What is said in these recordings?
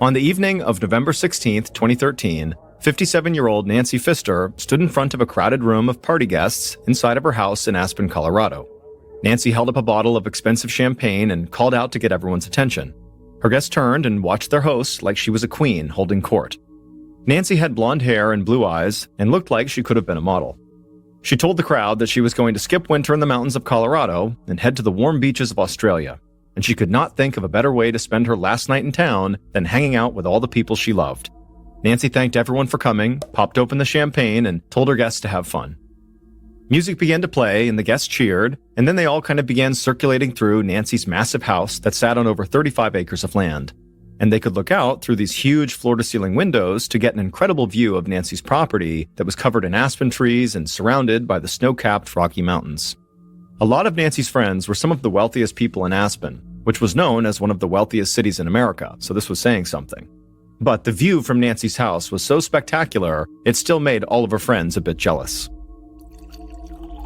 On the evening of November 16th, 2013, 57-year-old Nancy Pfister stood in front of a crowded room of party guests inside of her house in Aspen, Colorado. Nancy held up a bottle of expensive champagne and called out to get everyone's attention. Her guests turned and watched their host like she was a queen holding court. Nancy had blonde hair and blue eyes and looked like she could have been a model. She told the crowd that she was going to skip winter in the mountains of Colorado and head to the warm beaches of Australia, and she could not think of a better way to spend her last night in town than hanging out with all the people she loved. Nancy thanked everyone for coming, popped open the champagne, and told her guests to have fun. Music began to play, and the guests cheered, and then they all kind of began circulating through Nancy's massive house that sat on over 35 acres of land. And they could look out through these huge floor-to-ceiling windows to get an incredible view of Nancy's property that was covered in aspen trees and surrounded by the snow-capped Rocky Mountains. A lot of Nancy's friends were some of the wealthiest people in Aspen, which was known as one of the wealthiest cities in America, so this was saying something. But the view from Nancy's house was so spectacular, it still made all of her friends a bit jealous.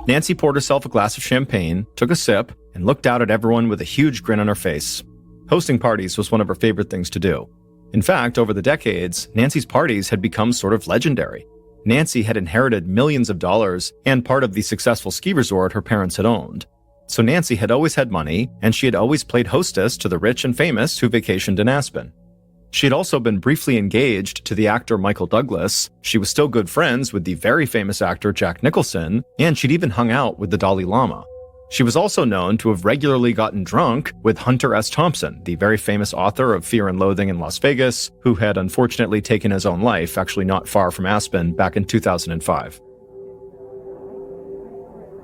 Nancy poured herself a glass of champagne, took a sip, and looked out at everyone with a huge grin on her face. Hosting parties was one of her favorite things to do. In fact, over the decades, Nancy's parties had become sort of legendary. Nancy had inherited millions of dollars and part of the successful ski resort her parents had owned. So Nancy had always had money, and she had always played hostess to the rich and famous who vacationed in Aspen. She had also been briefly engaged to the actor Michael Douglas, she was still good friends with the very famous actor Jack Nicholson, and she'd even hung out with the Dalai Lama. She was also known to have regularly gotten drunk with Hunter S. Thompson, the very famous author of Fear and Loathing in Las Vegas, who had unfortunately taken his own life, actually not far from Aspen, back in 2005.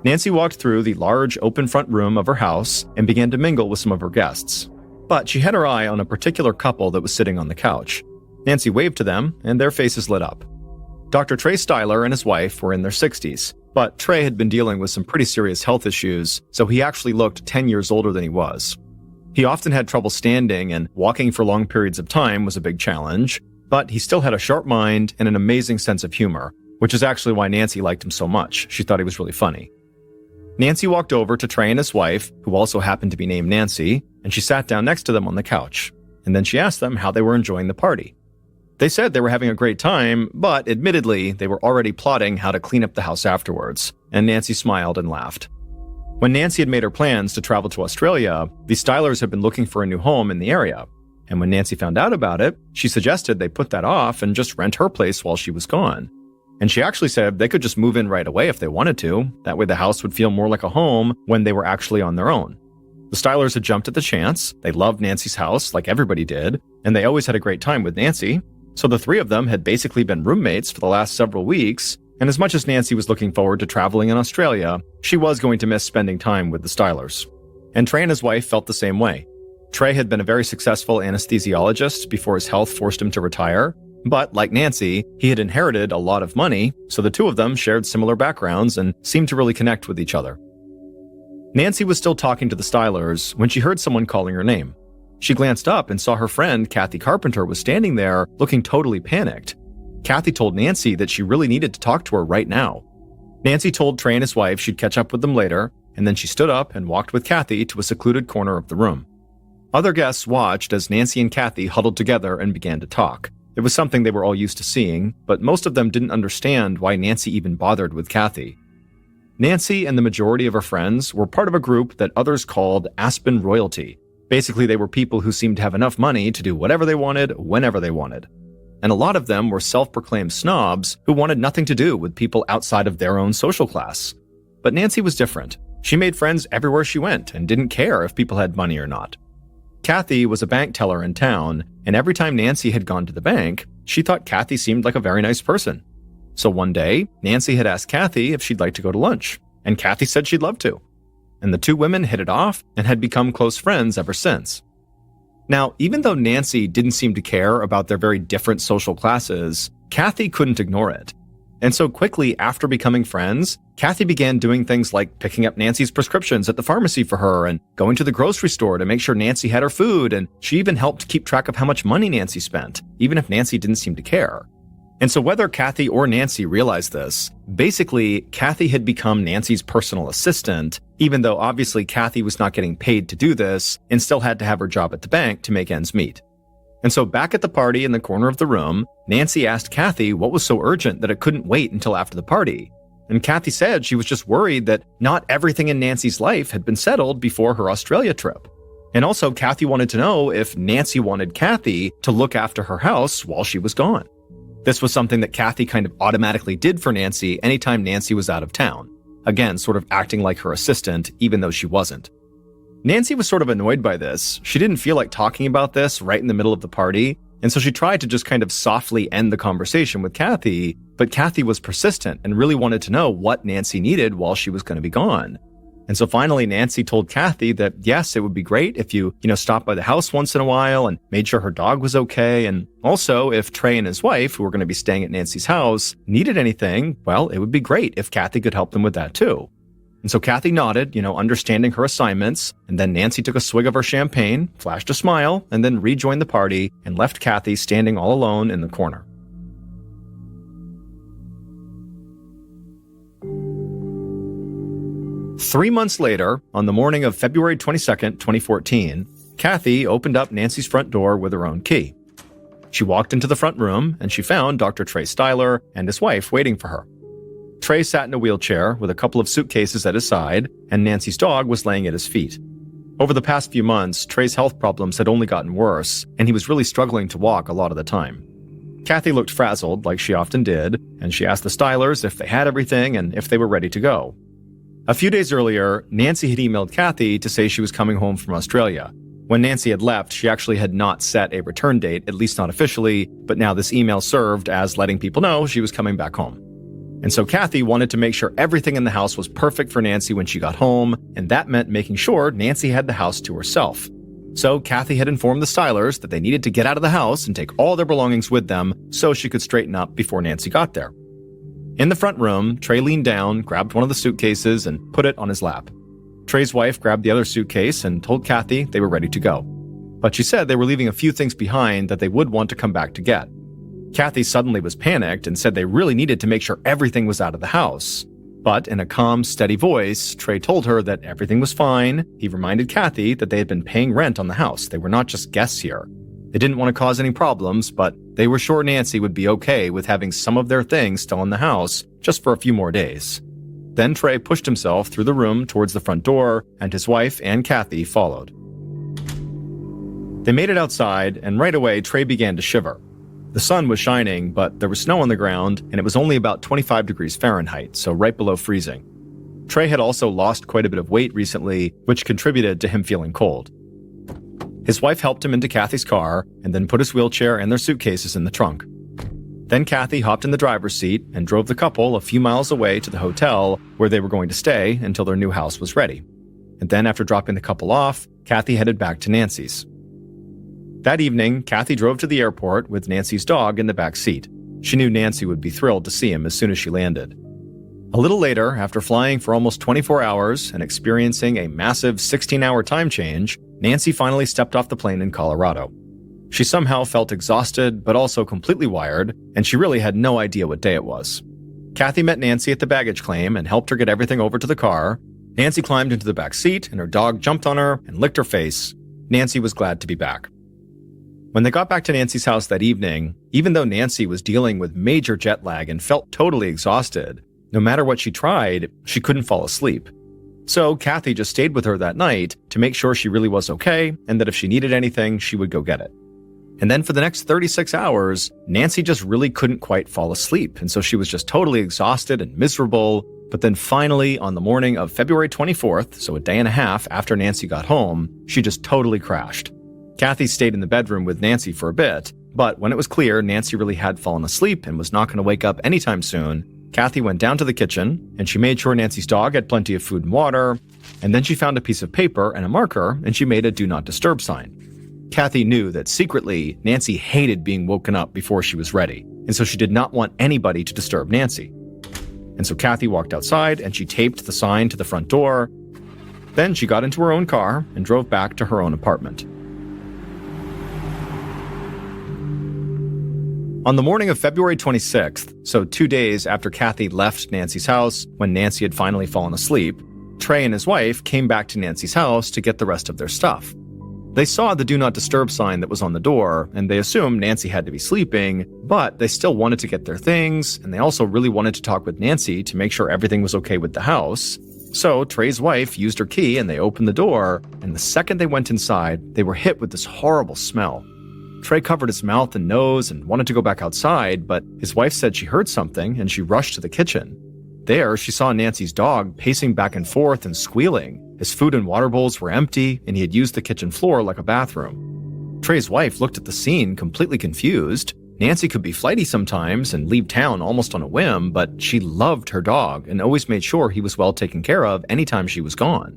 Nancy walked through the large open front room of her house and began to mingle with some of her guests. But she had her eye on a particular couple that was sitting on the couch. Nancy waved to them, and their faces lit up. Dr. Trey Styler and his wife were in their 60s, but Trey had been dealing with some pretty serious health issues, so he actually looked 10 years older than he was. He often had trouble standing, and walking for long periods of time was a big challenge, but he still had a sharp mind and an amazing sense of humor, which is actually why Nancy liked him so much. She thought he was really funny. Nancy walked over to Trey and his wife, who also happened to be named Nancy, and she sat down next to them on the couch, and then she asked them how they were enjoying the party. They said they were having a great time, but admittedly, they were already plotting how to clean up the house afterwards, and Nancy smiled and laughed. When Nancy had made her plans to travel to Australia, the Stylers had been looking for a new home in the area, and when Nancy found out about it, she suggested they put that off and just rent her place while she was gone. And she actually said they could just move in right away if they wanted to. That way the house would feel more like a home when they were actually on their own. The Stylers had jumped at the chance. They loved Nancy's house like everybody did, and they always had a great time with Nancy. So the three of them had basically been roommates for the last several weeks, and as much as Nancy was looking forward to traveling in Australia, she was going to miss spending time with the Stylers. And Trey and his wife felt the same way. Trey had been a very successful anesthesiologist before his health forced him to retire, but like Nancy, he had inherited a lot of money, so the two of them shared similar backgrounds and seemed to really connect with each other. Nancy was still talking to the Stylers when she heard someone calling her name. She glanced up and saw her friend, Kathy Carpenter, was standing there looking totally panicked. Kathy told Nancy that she really needed to talk to her right now. Nancy told Trey and his wife she'd catch up with them later, and then she stood up and walked with Kathy to a secluded corner of the room. Other guests watched as Nancy and Kathy huddled together and began to talk. It was something they were all used to seeing, but most of them didn't understand why Nancy even bothered with Kathy. Nancy and the majority of her friends were part of a group that others called Aspen royalty. Basically, they were people who seemed to have enough money to do whatever they wanted, whenever they wanted. And a lot of them were self-proclaimed snobs who wanted nothing to do with people outside of their own social class. But Nancy was different. She made friends everywhere she went and didn't care if people had money or not. Kathy was a bank teller in town, and every time Nancy had gone to the bank, she thought Kathy seemed like a very nice person. So one day, Nancy had asked Kathy if she'd like to go to lunch, and Kathy said she'd love to. And the two women hit it off and had become close friends ever since. Now, even though Nancy didn't seem to care about their very different social classes, Kathy couldn't ignore it. And so quickly after becoming friends, Kathy began doing things like picking up Nancy's prescriptions at the pharmacy for her and going to the grocery store to make sure Nancy had her food, and she even helped keep track of how much money Nancy spent, even if Nancy didn't seem to care. And so whether Kathy or Nancy realized this, basically, Kathy had become Nancy's personal assistant, even though obviously Kathy was not getting paid to do this and still had to have her job at the bank to make ends meet. And so back at the party in the corner of the room, Nancy asked Kathy what was so urgent that it couldn't wait until after the party. And Kathy said she was just worried that not everything in Nancy's life had been settled before her Australia trip. And also, Kathy wanted to know if Nancy wanted Kathy to look after her house while she was gone. This was something that Kathy kind of automatically did for Nancy anytime Nancy was out of town. Again, sort of acting like her assistant, even though she wasn't. Nancy was sort of annoyed by this. She didn't feel like talking about this right in the middle of the party, and so she tried to just kind of softly end the conversation with Kathy, but Kathy was persistent and really wanted to know what Nancy needed while she was going to be gone. And so finally, Nancy told Kathy that, yes, it would be great if you stopped by the house once in a while and made sure her dog was okay. And also, if Trey and his wife, who were going to be staying at Nancy's house, needed anything, well, it would be great if Kathy could help them with that too. And so Kathy nodded, understanding her assignments, and then Nancy took a swig of her champagne, flashed a smile, and then rejoined the party and left Kathy standing all alone in the corner. Three months later, on the morning of February 22nd, 2014, Kathy opened up Nancy's front door with her own key. She walked into the front room, and she found Dr. Trey Styler and his wife waiting for her. Trey sat in a wheelchair with a couple of suitcases at his side, and Nancy's dog was laying at his feet. Over the past few months, Trey's health problems had only gotten worse, and he was really struggling to walk a lot of the time. Kathy looked frazzled, like she often did, and she asked the Stylers if they had everything and if they were ready to go. A few days earlier, Nancy had emailed Kathy to say she was coming home from Australia. When Nancy had left, she actually had not set a return date, at least not officially, but now this email served as letting people know she was coming back home. And so Kathy wanted to make sure everything in the house was perfect for Nancy when she got home, and that meant making sure Nancy had the house to herself. So Kathy had informed the Stylers that they needed to get out of the house and take all their belongings with them so she could straighten up before Nancy got there. In the front room, Trey leaned down, grabbed one of the suitcases, and put it on his lap. Trey's wife grabbed the other suitcase and told Kathy they were ready to go. But she said they were leaving a few things behind that they would want to come back to get. Kathy suddenly was panicked and said they really needed to make sure everything was out of the house. But in a calm, steady voice, Trey told her that everything was fine. He reminded Kathy that they had been paying rent on the house. They were not just guests here. They didn't want to cause any problems, but they were sure Nancy would be okay with having some of their things still in the house just for a few more days. Then Trey pushed himself through the room towards the front door, and his wife and Kathy followed. They made it outside, and right away Trey began to shiver. The sun was shining, but there was snow on the ground, and it was only about 25 degrees Fahrenheit, so right below freezing. Trey had also lost quite a bit of weight recently, which contributed to him feeling cold. His wife helped him into Kathy's car and then put his wheelchair and their suitcases in the trunk. Then Kathy hopped in the driver's seat and drove the couple a few miles away to the hotel where they were going to stay until their new house was ready. And then after dropping the couple off, Kathy headed back to Nancy's. That evening, Kathy drove to the airport with Nancy's dog in the back seat. She knew Nancy would be thrilled to see him as soon as she landed. A little later, after flying for almost 24 hours and experiencing a massive 16-hour time change, Nancy finally stepped off the plane in Colorado. She somehow felt exhausted, but also completely wired, and she really had no idea what day it was. Kathy met Nancy at the baggage claim and helped her get everything over to the car. Nancy climbed into the back seat, and her dog jumped on her and licked her face. Nancy was glad to be back. When they got back to Nancy's house that evening, even though Nancy was dealing with major jet lag and felt totally exhausted, no matter what she tried, she couldn't fall asleep. So Kathy just stayed with her that night to make sure she really was okay and that if she needed anything, she would go get it. And then for the next 36 hours, Nancy just really couldn't quite fall asleep, and so she was just totally exhausted and miserable. But then finally, on the morning of February 24th, so a day and a half after Nancy got home, she just totally crashed. Kathy stayed in the bedroom with Nancy for a bit, but when it was clear Nancy really had fallen asleep and was not going to wake up anytime soon, Kathy went down to the kitchen, and she made sure Nancy's dog had plenty of food and water, and then she found a piece of paper and a marker, and she made a do not disturb sign. Kathy knew that secretly, Nancy hated being woken up before she was ready, and so she did not want anybody to disturb Nancy. And so Kathy walked outside, and she taped the sign to the front door. Then she got into her own car and drove back to her own apartment. On the morning of February 26th, so 2 days after Kathy left Nancy's house when Nancy had finally fallen asleep, Trey and his wife came back to Nancy's house to get the rest of their stuff. They saw the do not disturb sign that was on the door, and they assumed Nancy had to be sleeping, but they still wanted to get their things, and they also really wanted to talk with Nancy to make sure everything was okay with the house. So Trey's wife used her key and they opened the door, and the second they went inside, they were hit with this horrible smell. Trey covered his mouth and nose and wanted to go back outside, but his wife said she heard something and she rushed to the kitchen. There, she saw Nancy's dog pacing back and forth and squealing. His food and water bowls were empty, and he had used the kitchen floor like a bathroom. Trey's wife looked at the scene completely confused. Nancy could be flighty sometimes and leave town almost on a whim, but she loved her dog and always made sure he was well taken care of anytime she was gone.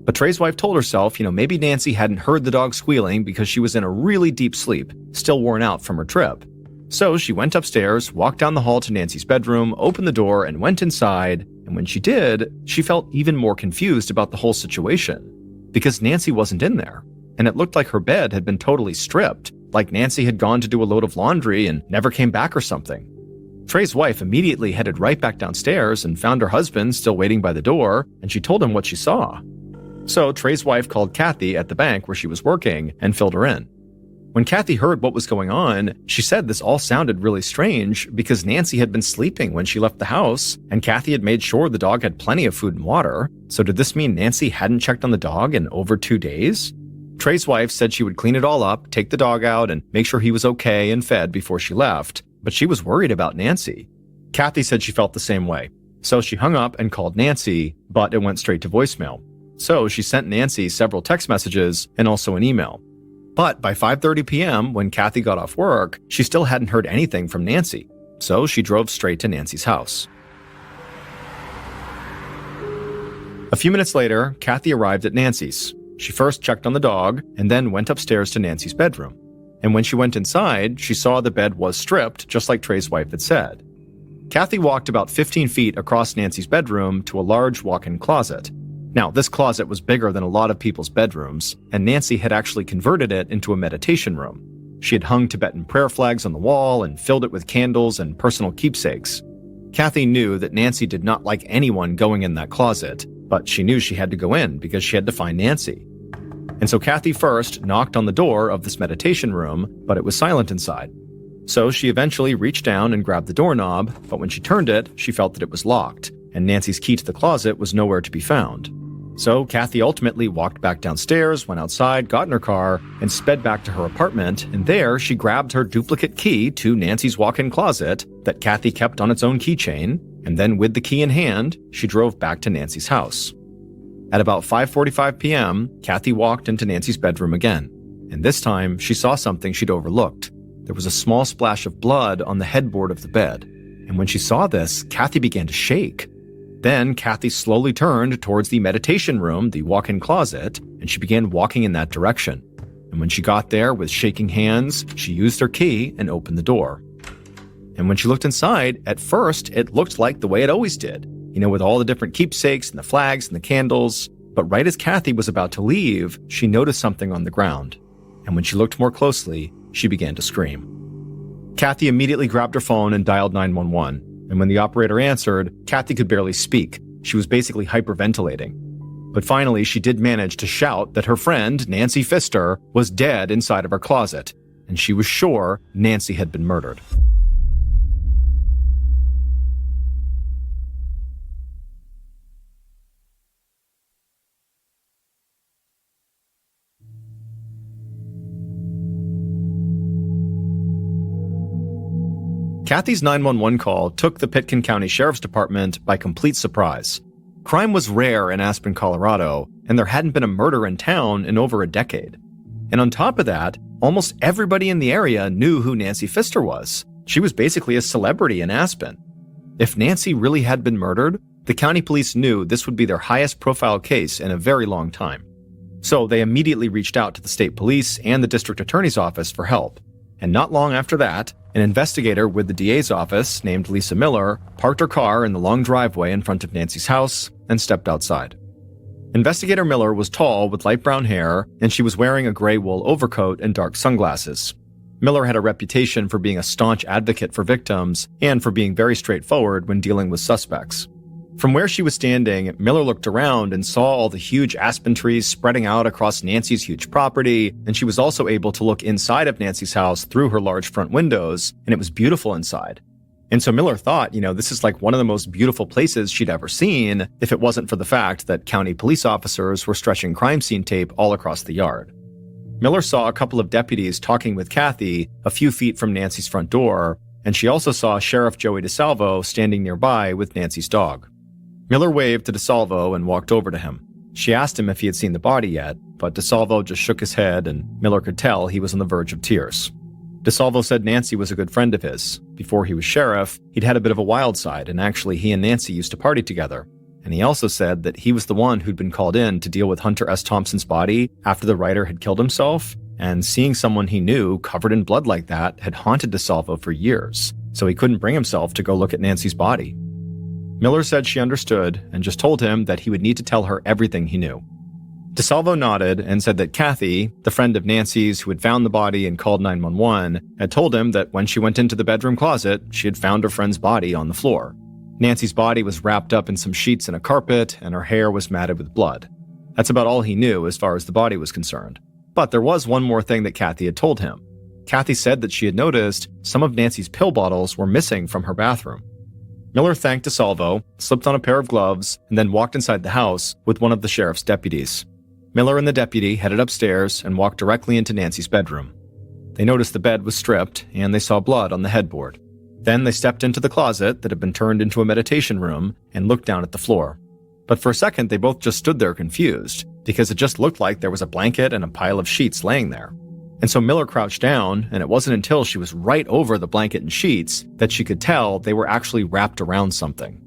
But Trey's wife told herself, maybe Nancy hadn't heard the dog squealing because she was in a really deep sleep, still worn out from her trip. So she went upstairs, walked down the hall to Nancy's bedroom, opened the door, and went inside. And when she did, she felt even more confused about the whole situation, because Nancy wasn't in there. And it looked like her bed had been totally stripped, like Nancy had gone to do a load of laundry and never came back or something. Trey's wife immediately headed right back downstairs and found her husband still waiting by the door, and she told him what she saw. So Trey's wife called Kathy at the bank where she was working and filled her in. When Kathy heard what was going on, she said this all sounded really strange because Nancy had been sleeping when she left the house, and Kathy had made sure the dog had plenty of food and water. So did this mean Nancy hadn't checked on the dog in over 2 days? Trey's wife said she would clean it all up, take the dog out, and make sure he was okay and fed before she left, but she was worried about Nancy. Kathy said she felt the same way. So she hung up and called Nancy, but it went straight to voicemail. So she sent Nancy several text messages and also an email. But by 5:30 p.m., when Kathy got off work, she still hadn't heard anything from Nancy. So she drove straight to Nancy's house. A few minutes later, Kathy arrived at Nancy's. She first checked on the dog and then went upstairs to Nancy's bedroom. And when she went inside, she saw the bed was stripped, just like Trey's wife had said. Kathy walked about 15 feet across Nancy's bedroom to a large walk-in closet. Now, this closet was bigger than a lot of people's bedrooms, and Nancy had actually converted it into a meditation room. She had hung Tibetan prayer flags on the wall and filled it with candles and personal keepsakes. Kathy knew that Nancy did not like anyone going in that closet, but she knew she had to go in because she had to find Nancy. And so Kathy first knocked on the door of this meditation room, but it was silent inside. So she eventually reached down and grabbed the doorknob, but when she turned it, she felt that it was locked, and Nancy's key to the closet was nowhere to be found. So Kathy ultimately walked back downstairs, went outside, got in her car, and sped back to her apartment, and there she grabbed her duplicate key to Nancy's walk-in closet that Kathy kept on its own keychain, and then with the key in hand, she drove back to Nancy's house. At about 5:45 p.m., Kathy walked into Nancy's bedroom again, and this time she saw something she'd overlooked. There was a small splash of blood on the headboard of the bed, and when she saw this, Kathy began to shake. Then Kathy slowly turned towards the meditation room, the walk-in closet, and she began walking in that direction. And when she got there with shaking hands, she used her key and opened the door. And when she looked inside, at first, it looked like the way it always did, with all the different keepsakes and the flags and the candles. But right as Kathy was about to leave, she noticed something on the ground. And when she looked more closely, she began to scream. Kathy immediately grabbed her phone and dialed 911. And when the operator answered, Kathy could barely speak. She was basically hyperventilating. But finally, she did manage to shout that her friend, Nancy Pfister, was dead inside of her closet, and she was sure Nancy had been murdered. Kathy's 911 call took the Pitkin County Sheriff's Department by complete surprise. Crime was rare in Aspen, Colorado, and there hadn't been a murder in town in over a decade. And on top of that, almost everybody in the area knew who Nancy Pfister was. She was basically a celebrity in Aspen. If Nancy really had been murdered, the county police knew this would be their highest profile case in a very long time. So they immediately reached out to the state police and the district attorney's office for help. And not long after that, an investigator with the DA's office named Lisa Miller parked her car in the long driveway in front of Nancy's house and stepped outside. Investigator Miller was tall with light brown hair, and she was wearing a gray wool overcoat and dark sunglasses. Miller had a reputation for being a staunch advocate for victims and for being very straightforward when dealing with suspects. From where she was standing, Miller looked around and saw all the huge aspen trees spreading out across Nancy's huge property, and she was also able to look inside of Nancy's house through her large front windows, and it was beautiful inside. And so Miller thought, this is like one of the most beautiful places she'd ever seen if it wasn't for the fact that county police officers were stretching crime scene tape all across the yard. Miller saw a couple of deputies talking with Kathy a few feet from Nancy's front door, and she also saw Sheriff Joey DeSalvo standing nearby with Nancy's dog. Miller waved to DeSalvo and walked over to him. She asked him if he had seen the body yet, but DeSalvo just shook his head and Miller could tell he was on the verge of tears. DeSalvo said Nancy was a good friend of his. Before he was sheriff, he'd had a bit of a wild side, and actually he and Nancy used to party together. And he also said that he was the one who'd been called in to deal with Hunter S. Thompson's body after the writer had killed himself, and seeing someone he knew covered in blood like that had haunted DeSalvo for years, so he couldn't bring himself to go look at Nancy's body. Miller said she understood and just told him that he would need to tell her everything he knew. DeSalvo nodded and said that Kathy, the friend of Nancy's who had found the body and called 911, had told him that when she went into the bedroom closet, she had found her friend's body on the floor. Nancy's body was wrapped up in some sheets and a carpet, and her hair was matted with blood. That's about all he knew as far as the body was concerned. But there was one more thing that Kathy had told him. Kathy said that she had noticed some of Nancy's pill bottles were missing from her bathroom. Miller thanked DeSalvo, slipped on a pair of gloves, and then walked inside the house with one of the sheriff's deputies. Miller and the deputy headed upstairs and walked directly into Nancy's bedroom. They noticed the bed was stripped, and they saw blood on the headboard. Then they stepped into the closet that had been turned into a meditation room and looked down at the floor. But for a second, they both just stood there confused, because it just looked like there was a blanket and a pile of sheets laying there. And so Miller crouched down, and it wasn't until she was right over the blanket and sheets that she could tell they were actually wrapped around something.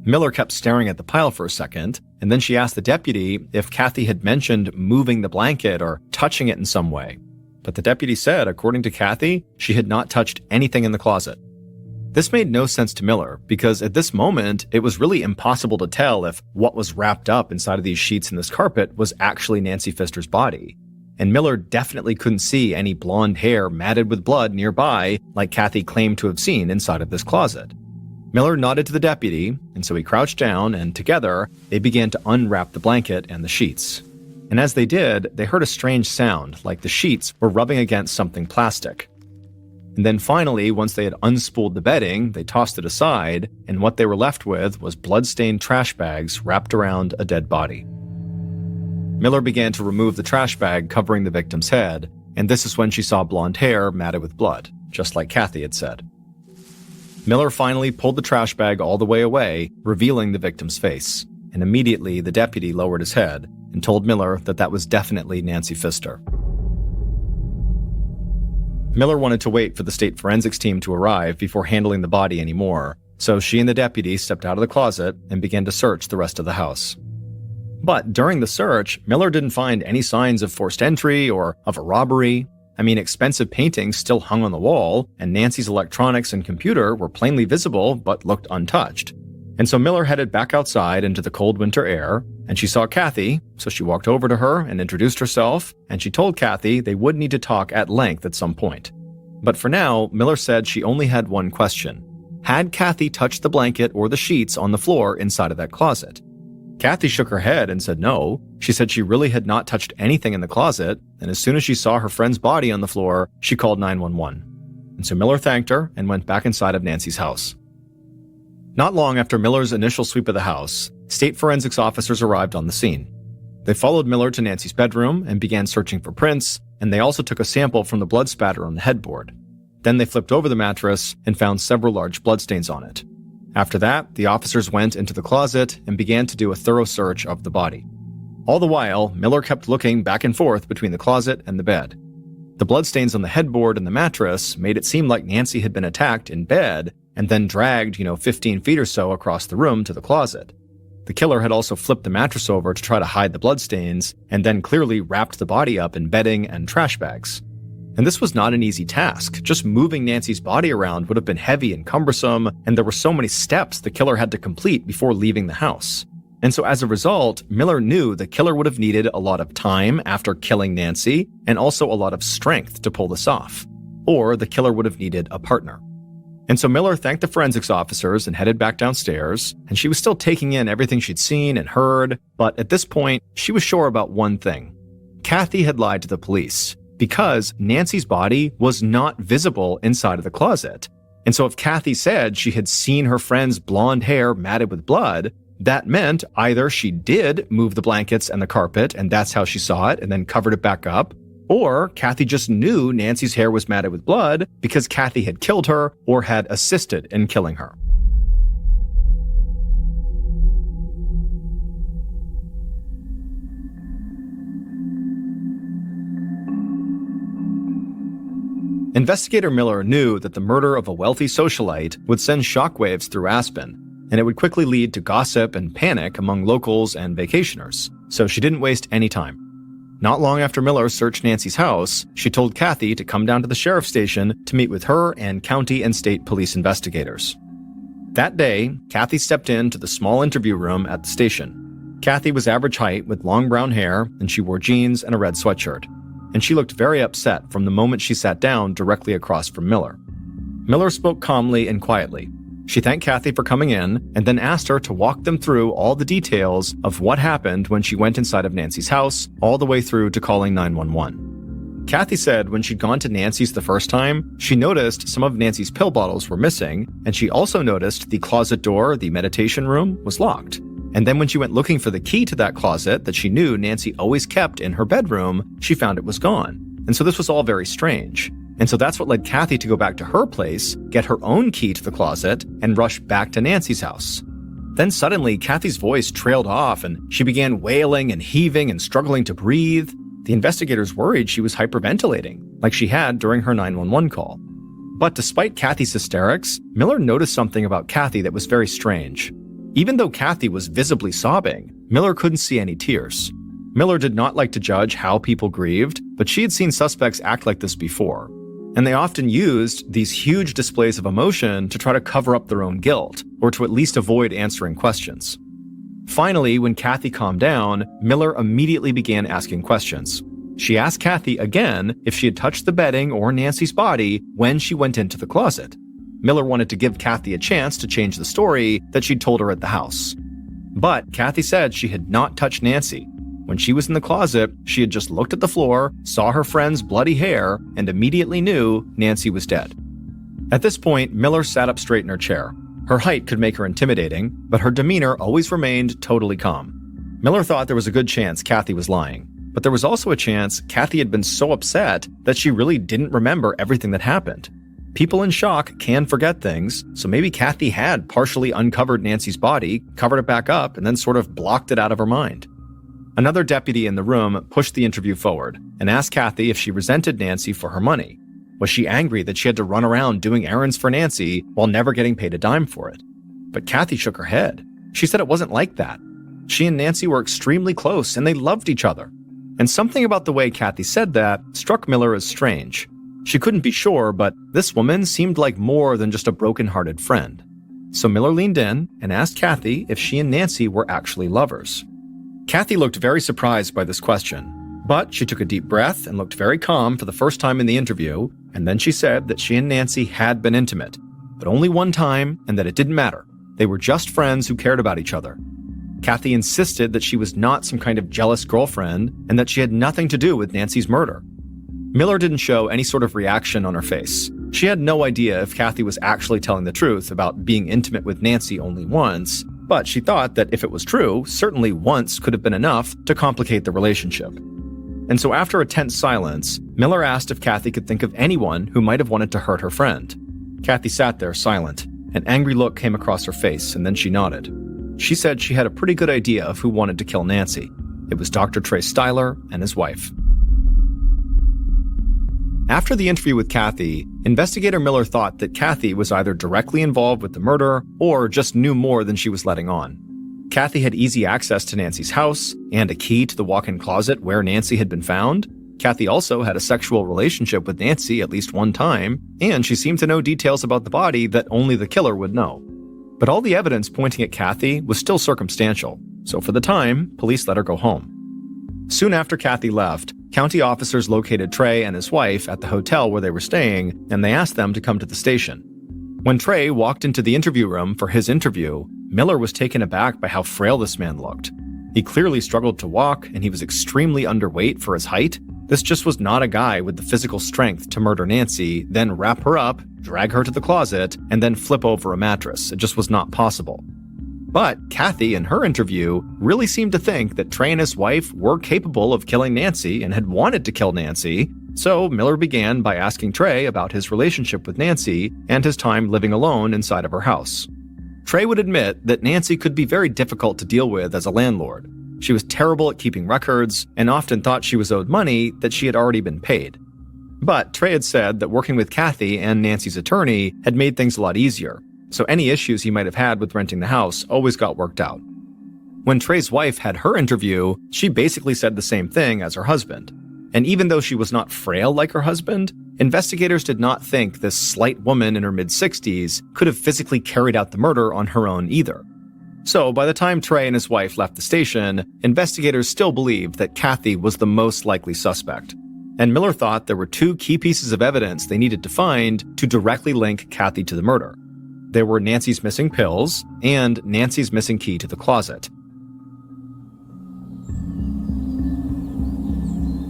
Miller kept staring at the pile for a second, and then she asked the deputy if Kathy had mentioned moving the blanket or touching it in some way. But the deputy said, according to Kathy, she had not touched anything in the closet. This made no sense to Miller, because at this moment, it was really impossible to tell if what was wrapped up inside of these sheets and this carpet was actually Nancy Pfister's body. And Miller definitely couldn't see any blonde hair matted with blood nearby like Kathy claimed to have seen inside of this closet. Miller nodded to the deputy, and so he crouched down, and together, they began to unwrap the blanket and the sheets. And as they did, they heard a strange sound, like the sheets were rubbing against something plastic. And then finally, once they had unspooled the bedding, they tossed it aside, and what they were left with was blood-stained trash bags wrapped around a dead body. Miller began to remove the trash bag covering the victim's head, and this is when she saw blonde hair matted with blood, just like Kathy had said. Miller finally pulled the trash bag all the way away, revealing the victim's face, and immediately the deputy lowered his head and told Miller that that was definitely Nancy Pfister. Miller wanted to wait for the state forensics team to arrive before handling the body anymore, so she and the deputy stepped out of the closet and began to search the rest of the house. But during the search, Miller didn't find any signs of forced entry or of a robbery. I mean, expensive paintings still hung on the wall, and Nancy's electronics and computer were plainly visible but looked untouched. And so Miller headed back outside into the cold winter air, and she saw Kathy, so she walked over to her and introduced herself, and she told Kathy they would need to talk at length at some point. But for now, Miller said she only had one question. Had Kathy touched the blanket or the sheets on the floor inside of that closet? Kathy shook her head and said no. She said she really had not touched anything in the closet, and as soon as she saw her friend's body on the floor, she called 911. And so Miller thanked her and went back inside of Nancy's house. Not long after Miller's initial sweep of the house, state forensics officers arrived on the scene. They followed Miller to Nancy's bedroom and began searching for prints, and they also took a sample from the blood spatter on the headboard. Then they flipped over the mattress and found several large bloodstains on it. After that, the officers went into the closet and began to do a thorough search of the body. All the while, Miller kept looking back and forth between the closet and the bed. The bloodstains on the headboard and the mattress made it seem like Nancy had been attacked in bed and then dragged, 15 feet or so across the room to the closet. The killer had also flipped the mattress over to try to hide the bloodstains and then clearly wrapped the body up in bedding and trash bags. And this was not an easy task. Just moving Nancy's body around would have been heavy and cumbersome, and there were so many steps the killer had to complete before leaving the house. And so as a result, Miller knew the killer would have needed a lot of time after killing Nancy, and also a lot of strength to pull this off. Or the killer would have needed a partner. And so Miller thanked the forensics officers and headed back downstairs, and she was still taking in everything she'd seen and heard, but at this point, she was sure about one thing. Kathy had lied to the police, because Nancy's body was not visible inside of the closet. And so if Kathy said she had seen her friend's blonde hair matted with blood, that meant either she did move the blankets and the carpet, and that's how she saw it, and then covered it back up, or Kathy just knew Nancy's hair was matted with blood because Kathy had killed her or had assisted in killing her. Investigator Miller knew that the murder of a wealthy socialite would send shockwaves through Aspen, and it would quickly lead to gossip and panic among locals and vacationers, so she didn't waste any time. Not long after Miller searched Nancy's house, she told Kathy to come down to the sheriff's station to meet with her and county and state police investigators. That day, Kathy stepped into the small interview room at the station. Kathy was average height with long brown hair, and she wore jeans and a red sweatshirt. And she looked very upset from the moment she sat down directly across from Miller. Miller spoke calmly and quietly. She thanked Kathy for coming in and then asked her to walk them through all the details of what happened when she went inside of Nancy's house, all the way through to calling 911. Kathy said when she'd gone to Nancy's the first time, she noticed some of Nancy's pill bottles were missing, and she also noticed the closet door, the meditation room, was locked. And then when she went looking for the key to that closet that she knew Nancy always kept in her bedroom, she found it was gone. And so this was all very strange. And so that's what led Kathy to go back to her place, get her own key to the closet, and rush back to Nancy's house. Then suddenly, Kathy's voice trailed off, and she began wailing and heaving and struggling to breathe. The investigators worried she was hyperventilating, like she had during her 911 call. But despite Kathy's hysterics, Miller noticed something about Kathy that was very strange. Even though Kathy was visibly sobbing, Miller couldn't see any tears. Miller did not like to judge how people grieved, but she had seen suspects act like this before. And they often used these huge displays of emotion to try to cover up their own guilt, or to at least avoid answering questions. Finally, when Kathy calmed down, Miller immediately began asking questions. She asked Kathy again if she had touched the bedding or Nancy's body when she went into the closet. Miller wanted to give Kathy a chance to change the story that she'd told her at the house. But Kathy said she had not touched Nancy. When she was in the closet, she had just looked at the floor, saw her friend's bloody hair, and immediately knew Nancy was dead. At this point, Miller sat up straight in her chair. Her height could make her intimidating, but her demeanor always remained totally calm. Miller thought there was a good chance Kathy was lying, but there was also a chance Kathy had been so upset that she really didn't remember everything that happened. People in shock can forget things, so maybe Kathy had partially uncovered Nancy's body, covered it back up, and then sort of blocked it out of her mind. Another deputy in the room pushed the interview forward and asked Kathy if she resented Nancy for her money. Was she angry that she had to run around doing errands for Nancy while never getting paid a dime for it? But Kathy shook her head. She said it wasn't like that. She and Nancy were extremely close and they loved each other. And something about the way Kathy said that struck Miller as strange. She couldn't be sure, but this woman seemed like more than just a broken-hearted friend. So Miller leaned in and asked Kathy if she and Nancy were actually lovers. Kathy looked very surprised by this question, but she took a deep breath and looked very calm for the first time in the interview, and then she said that she and Nancy had been intimate, but only one time, and that it didn't matter. They were just friends who cared about each other. Kathy insisted that she was not some kind of jealous girlfriend, and that she had nothing to do with Nancy's murder. Miller didn't show any sort of reaction on her face. She had no idea if Kathy was actually telling the truth about being intimate with Nancy only once, but she thought that if it was true, certainly once could have been enough to complicate the relationship. And so after a tense silence, Miller asked if Kathy could think of anyone who might have wanted to hurt her friend. Kathy sat there silent. An angry look came across her face, and then she nodded. She said she had a pretty good idea of who wanted to kill Nancy. It was Dr. Trey Styler and his wife. After the interview with Kathy, investigator Miller thought that Kathy was either directly involved with the murder or just knew more than she was letting on. Kathy had easy access to Nancy's house and a key to the walk-in closet where Nancy had been found. Kathy also had a sexual relationship with Nancy at least one time, and she seemed to know details about the body that only the killer would know. But all the evidence pointing at Kathy was still circumstantial, so for the time, police let her go home. Soon after Kathy left, county officers located Trey and his wife at the hotel where they were staying, and they asked them to come to the station. When Trey walked into the interview room for his interview, Miller was taken aback by how frail this man looked. He clearly struggled to walk, and he was extremely underweight for his height. This just was not a guy with the physical strength to murder Nancy, then wrap her up, drag her to the closet, and then flip over a mattress. It just was not possible. But Kathy, in her interview, really seemed to think that Trey and his wife were capable of killing Nancy and had wanted to kill Nancy, so Miller began by asking Trey about his relationship with Nancy and his time living alone inside of her house. Trey would admit that Nancy could be very difficult to deal with as a landlord. She was terrible at keeping records and often thought she was owed money that she had already been paid. But Trey had said that working with Kathy and Nancy's attorney had made things a lot easier, so any issues he might have had with renting the house always got worked out. When Trey's wife had her interview, she basically said the same thing as her husband. And even though she was not frail like her husband, investigators did not think this slight woman in her mid-60s could have physically carried out the murder on her own either. So by the time Trey and his wife left the station, investigators still believed that Kathy was the most likely suspect. And Miller thought there were two key pieces of evidence they needed to find to directly link Kathy to the murder. There were Nancy's missing pills and Nancy's missing key to the closet.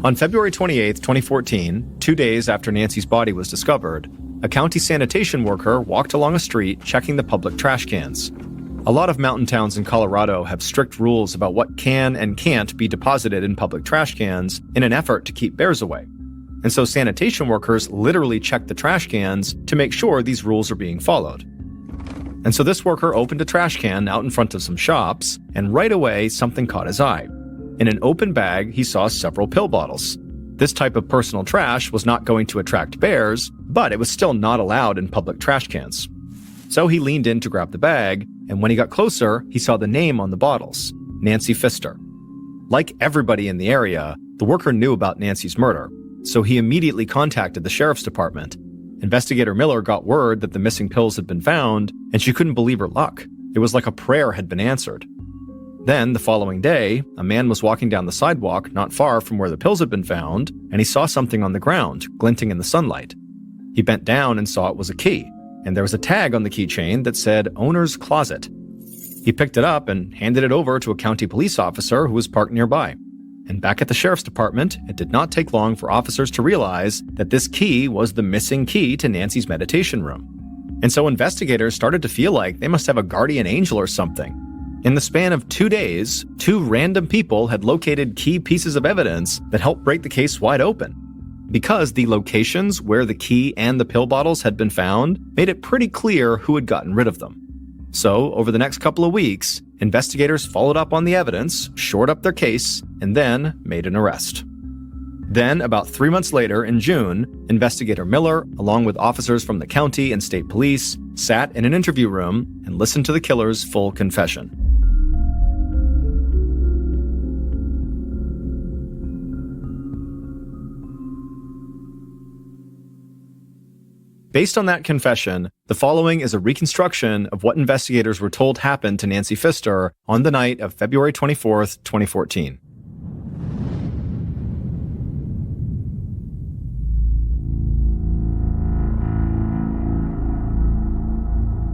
On February 28, 2014, 2 days after Nancy's body was discovered, a county sanitation worker walked along a street checking the public trash cans. A lot of mountain towns in Colorado have strict rules about what can and can't be deposited in public trash cans in an effort to keep bears away. And so sanitation workers literally check the trash cans to make sure these rules are being followed. And so this worker opened a trash can out in front of some shops, and right away something caught his eye. In an open bag, he saw several pill bottles. This type of personal trash was not going to attract bears, but it was still not allowed in public trash cans. So he leaned in to grab the bag, and when he got closer, he saw the name on the bottles, Nancy Pfister. Like everybody in the area, the worker knew about Nancy's murder, so he immediately contacted the sheriff's department. Investigator Miller got word that the missing pills had been found, and she couldn't believe her luck. It was like a prayer had been answered. Then, the following day, a man was walking down the sidewalk not far from where the pills had been found, and he saw something on the ground, glinting in the sunlight. He bent down and saw it was a key, and there was a tag on the keychain that said Owner's Closet. He picked it up and handed it over to a county police officer who was parked nearby. And back at the sheriff's department, it did not take long for officers to realize that this key was the missing key to Nancy's meditation room. And so investigators started to feel like they must have a guardian angel or something. In the span of 2 days, 2 random people had located key pieces of evidence that helped break the case wide open. Because the locations where the key and the pill bottles had been found made it pretty clear who had gotten rid of them. So, over the next couple of weeks, investigators followed up on the evidence, shored up their case, and then made an arrest. Then, about 3 months later, in June, Investigator Miller, along with officers from the county and state police, sat in an interview room and listened to the killer's full confession. Based on that confession, the following is a reconstruction of what investigators were told happened to Nancy Pfister on the night of February 24th, 2014.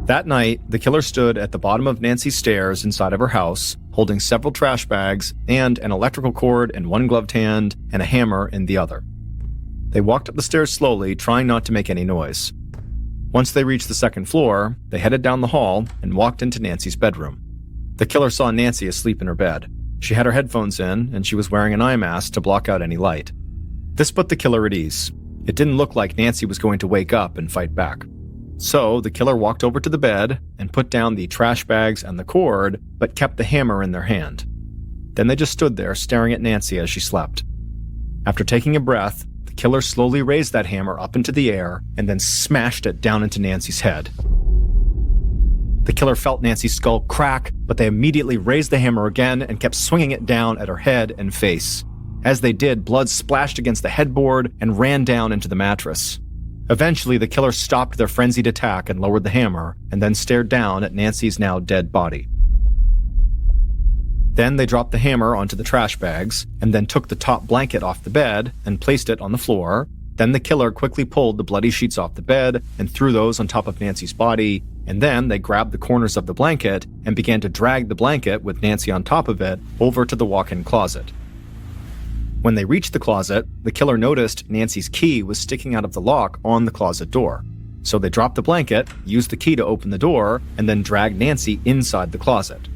That night, the killer stood at the bottom of Nancy's stairs inside of her house, holding several trash bags and an electrical cord in one gloved hand and a hammer in the other. They walked up the stairs slowly, trying not to make any noise. Once they reached the second floor, they headed down the hall and walked into Nancy's bedroom. The killer saw Nancy asleep in her bed. She had her headphones in, and she was wearing an eye mask to block out any light. This put the killer at ease. It didn't look like Nancy was going to wake up and fight back. So the killer walked over to the bed and put down the trash bags and the cord, but kept the hammer in their hand. Then they just stood there staring at Nancy as she slept. After taking a breath, the killer slowly raised that hammer up into the air and then smashed it down into Nancy's head. The killer felt Nancy's skull crack, but they immediately raised the hammer again and kept swinging it down at her head and face. As they did, blood splashed against the headboard and ran down into the mattress. Eventually, the killer stopped their frenzied attack and lowered the hammer, and then stared down at Nancy's now dead body. Then they dropped the hammer onto the trash bags, and then took the top blanket off the bed and placed it on the floor, Then the killer quickly pulled the bloody sheets off the bed and threw those on top of Nancy's body, and then they grabbed the corners of the blanket and began to drag the blanket with Nancy on top of it over to the walk-in closet. When they reached the closet, the killer noticed Nancy's key was sticking out of the lock on the closet door. So they dropped the blanket, used the key to open the door, and then dragged Nancy inside the closet.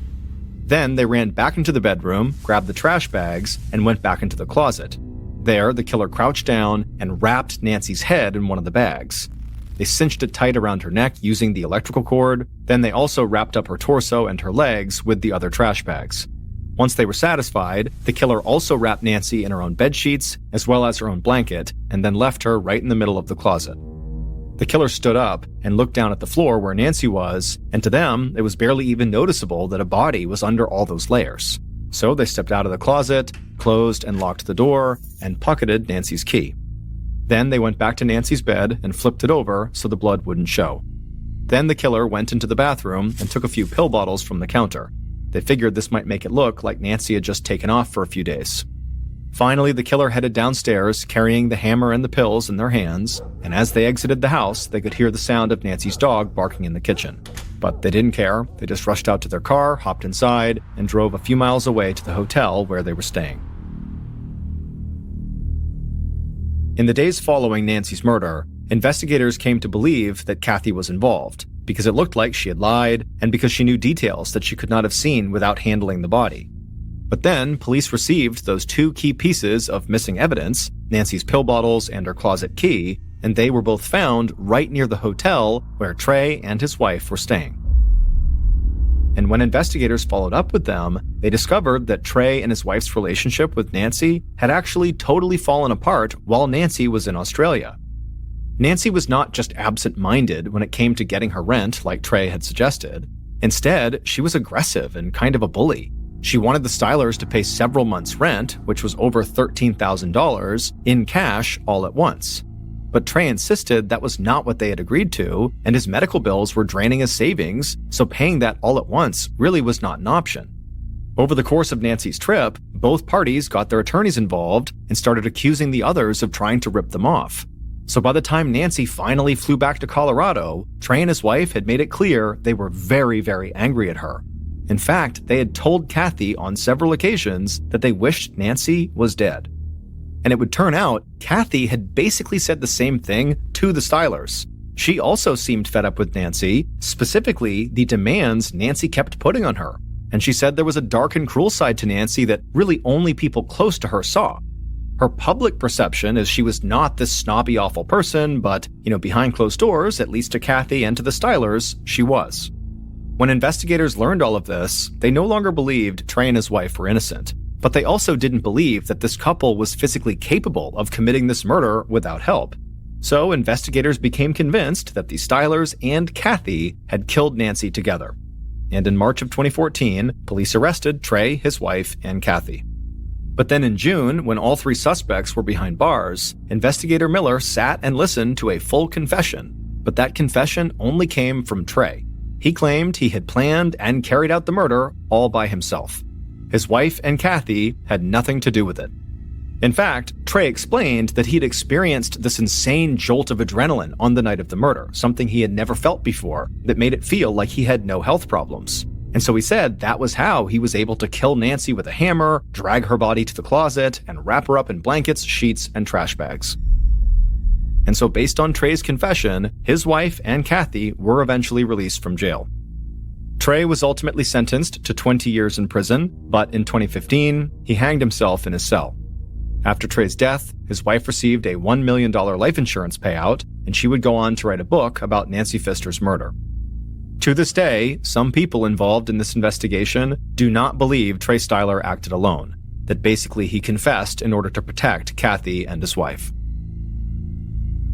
Then they ran back into the bedroom, grabbed the trash bags, and went back into the closet. There, the killer crouched down and wrapped Nancy's head in one of the bags. They cinched it tight around her neck using the electrical cord. Then they also wrapped up her torso and her legs with the other trash bags. Once they were satisfied, the killer also wrapped Nancy in her own bed sheets, as well as her own blanket, and then left her right in the middle of the closet. The killer stood up and looked down at the floor where Nancy was, and to them, it was barely even noticeable that a body was under all those layers. So they stepped out of the closet, closed and locked the door, and pocketed Nancy's key. Then they went back to Nancy's bed and flipped it over so the blood wouldn't show. Then the killer went into the bathroom and took a few pill bottles from the counter. They figured this might make it look like Nancy had just taken off for a few days. Finally, the killer headed downstairs, carrying the hammer and the pills in their hands, and as they exited the house, they could hear the sound of Nancy's dog barking in the kitchen. But they didn't care. They just rushed out to their car, hopped inside, and drove a few miles away to the hotel where they were staying. In the days following Nancy's murder, investigators came to believe that Kathy was involved, because it looked like she had lied, and because she knew details that she could not have seen without handling the body. But then, police received those two key pieces of missing evidence, Nancy's pill bottles and her closet key, and they were both found right near the hotel where Trey and his wife were staying. And when investigators followed up with them, they discovered that Trey and his wife's relationship with Nancy had actually totally fallen apart while Nancy was in Australia. Nancy was not just absent-minded when it came to getting her rent like Trey had suggested. Instead, she was aggressive and kind of a bully. She wanted the Stylers to pay several months' rent, which was over $13,000, in cash all at once. But Trey insisted that was not what they had agreed to, and his medical bills were draining his savings, so paying that all at once really was not an option. Over the course of Nancy's trip, both parties got their attorneys involved and started accusing the others of trying to rip them off. So by the time Nancy finally flew back to Colorado, Trey and his wife had made it clear they were very, very angry at her. In fact, they had told Kathy on several occasions that they wished Nancy was dead. And it would turn out, Kathy had basically said the same thing to the Stylers. She also seemed fed up with Nancy, specifically the demands Nancy kept putting on her. And she said there was a dark and cruel side to Nancy that really only people close to her saw. Her public perception is she was not this snobby, awful person, but, behind closed doors, at least to Kathy and to the Stylers, she was. When investigators learned all of this, they no longer believed Trey and his wife were innocent. But they also didn't believe that this couple was physically capable of committing this murder without help. So investigators became convinced that the Stylers and Kathy had killed Nancy together. And in March of 2014, police arrested Trey, his wife, and Kathy. But then in June, when all three suspects were behind bars, investigator Miller sat and listened to a full confession. But that confession only came from Trey. He claimed he had planned and carried out the murder all by himself. His wife and Kathy had nothing to do with it. In fact, Trey explained that he'd experienced this insane jolt of adrenaline on the night of the murder, something he had never felt before, that made it feel like he had no health problems. And so he said that was how he was able to kill Nancy with a hammer, drag her body to the closet, and wrap her up in blankets, sheets, and trash bags. And so based on Trey's confession, his wife and Kathy were eventually released from jail. Trey was ultimately sentenced to 20 years in prison, but in 2015, he hanged himself in his cell. After Trey's death, his wife received a $1 million life insurance payout, and she would go on to write a book about Nancy Pfister's murder. To this day, some people involved in this investigation do not believe Trey Styler acted alone, that basically he confessed in order to protect Kathy and his wife.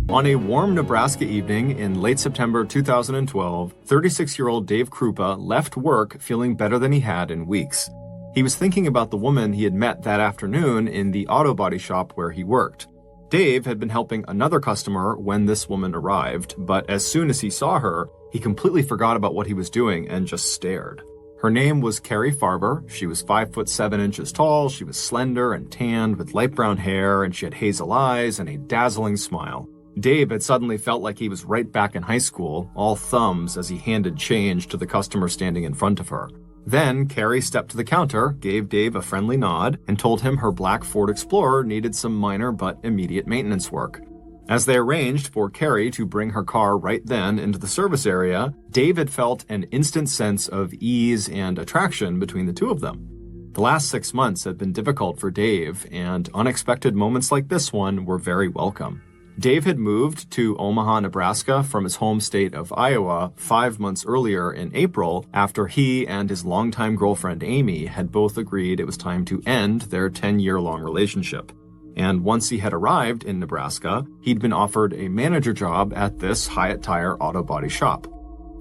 On a warm Nebraska evening in late September 2012, 36-year-old Dave Krupa left work feeling better than he had in weeks. He was thinking about the woman he had met that afternoon in the auto body shop where he worked. Dave had been helping another customer when this woman arrived, but as soon as he saw her, he completely forgot about what he was doing and just stared. Her name was Carrie Farber. She was 5'7" tall. She was slender and tanned with light brown hair, and she had hazel eyes and a dazzling smile. Dave had suddenly felt like he was right back in high school, all thumbs as he handed change to the customer standing in front of her. Then Carrie stepped to the counter, gave Dave a friendly nod, and told him her black Ford Explorer needed some minor but immediate maintenance work. As they arranged for Carrie to bring her car right then into the service area, Dave had felt an instant sense of ease and attraction between the two of them. The last 6 months had been difficult for Dave, and unexpected moments like this one were very welcome. Dave had moved to Omaha, Nebraska from his home state of Iowa 5 months earlier in April after he and his longtime girlfriend Amy had both agreed it was time to end their 10-year-long relationship. And once he had arrived in Nebraska, he'd been offered a manager job at this Hyatt Tire auto body shop.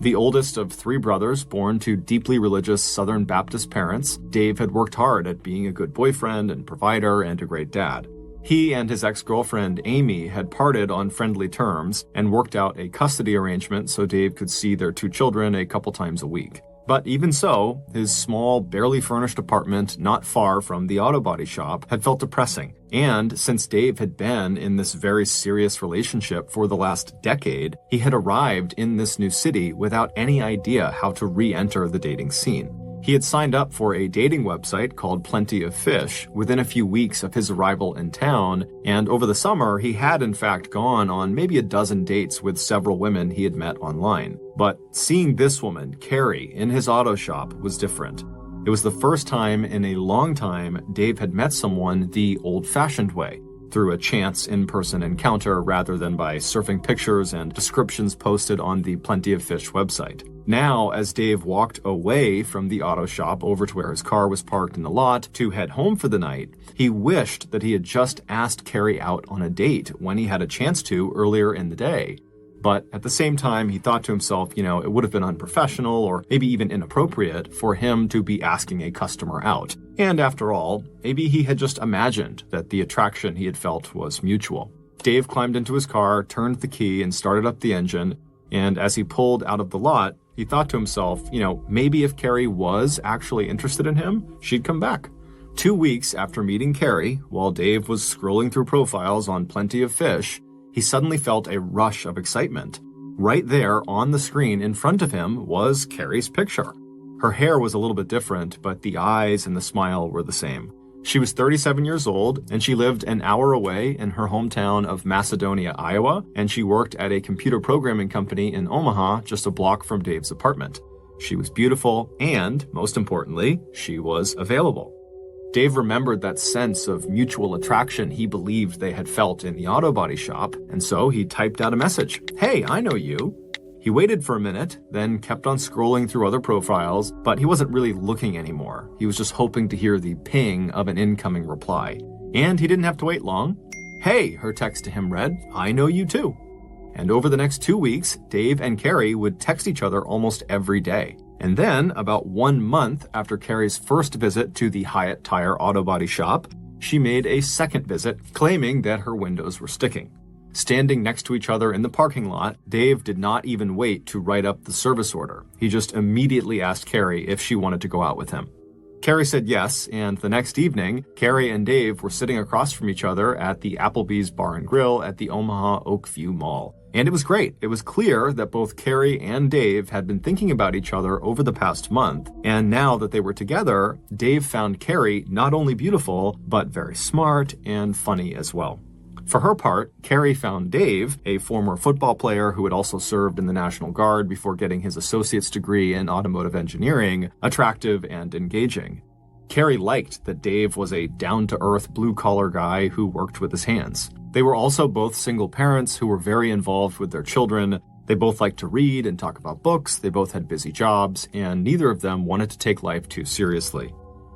The oldest of 3 brothers born to deeply religious Southern Baptist parents, Dave had worked hard at being a good boyfriend and provider and a great dad. He and his ex-girlfriend Amy had parted on friendly terms and worked out a custody arrangement so Dave could see their 2 children a couple times a week. But even so, his small, barely furnished apartment not far from the auto body shop had felt depressing. And since Dave had been in this very serious relationship for the last decade, he had arrived in this new city without any idea how to re-enter the dating scene. He had signed up for a dating website called Plenty of Fish within a few weeks of his arrival in town, and over the summer he had in fact gone on maybe a dozen dates with several women he had met online. But seeing this woman, Carrie, in his auto shop was different. It was the first time in a long time Dave had met someone the old-fashioned way, through a chance in-person encounter rather than by surfing pictures and descriptions posted on the Plenty of Fish website. Now, as Dave walked away from the auto shop over to where his car was parked in the lot to head home for the night, he wished that he had just asked Carrie out on a date when he had a chance to earlier in the day. But at the same time, he thought to himself, it would have been unprofessional or maybe even inappropriate for him to be asking a customer out. And after all, maybe he had just imagined that the attraction he had felt was mutual. Dave climbed into his car, turned the key, and started up the engine. And as he pulled out of the lot, he thought to himself, maybe if Carrie was actually interested in him, she'd come back. 2 weeks after meeting Carrie, while Dave was scrolling through profiles on Plenty of Fish, he suddenly felt a rush of excitement. Right there on the screen in front of him was Carrie's picture. Her hair was a little bit different, but the eyes and the smile were the same. She was 37 years old, and she lived an hour away in her hometown of Macedonia, Iowa, and she worked at a computer programming company in Omaha, just a block from Dave's apartment. She was beautiful, and, most importantly, she was available. Dave remembered that sense of mutual attraction he believed they had felt in the auto body shop, and so he typed out a message. "Hey, I know you." He waited for a minute, then kept on scrolling through other profiles, but he wasn't really looking anymore. He was just hoping to hear the ping of an incoming reply. And he didn't have to wait long. "Hey," her text to him read, "I know you too." And over the next 2 weeks, Dave and Carrie would text each other almost every day. And then, about 1 month after Carrie's first visit to the Hyatt Tire auto body shop, she made a second visit, claiming that her windows were sticking. Standing next to each other in the parking lot, Dave did not even wait to write up the service order. He just immediately asked Carrie if she wanted to go out with him. Carrie said yes, and the next evening, Carrie and Dave were sitting across from each other at the Applebee's Bar and Grill at the Omaha Oakview Mall. And it was great. It was clear that both Carrie and Dave had been thinking about each other over the past month. And now that they were together, Dave found Carrie not only beautiful, but very smart and funny as well. For her part, Carrie found Dave, a former football player who had also served in the National Guard before getting his associate's degree in automotive engineering, attractive and engaging. Carrie liked that Dave was a down-to-earth blue-collar guy who worked with his hands. They were also both single parents who were very involved with their children. They both liked to read and talk about books, they both had busy jobs, and neither of them wanted to take life too seriously.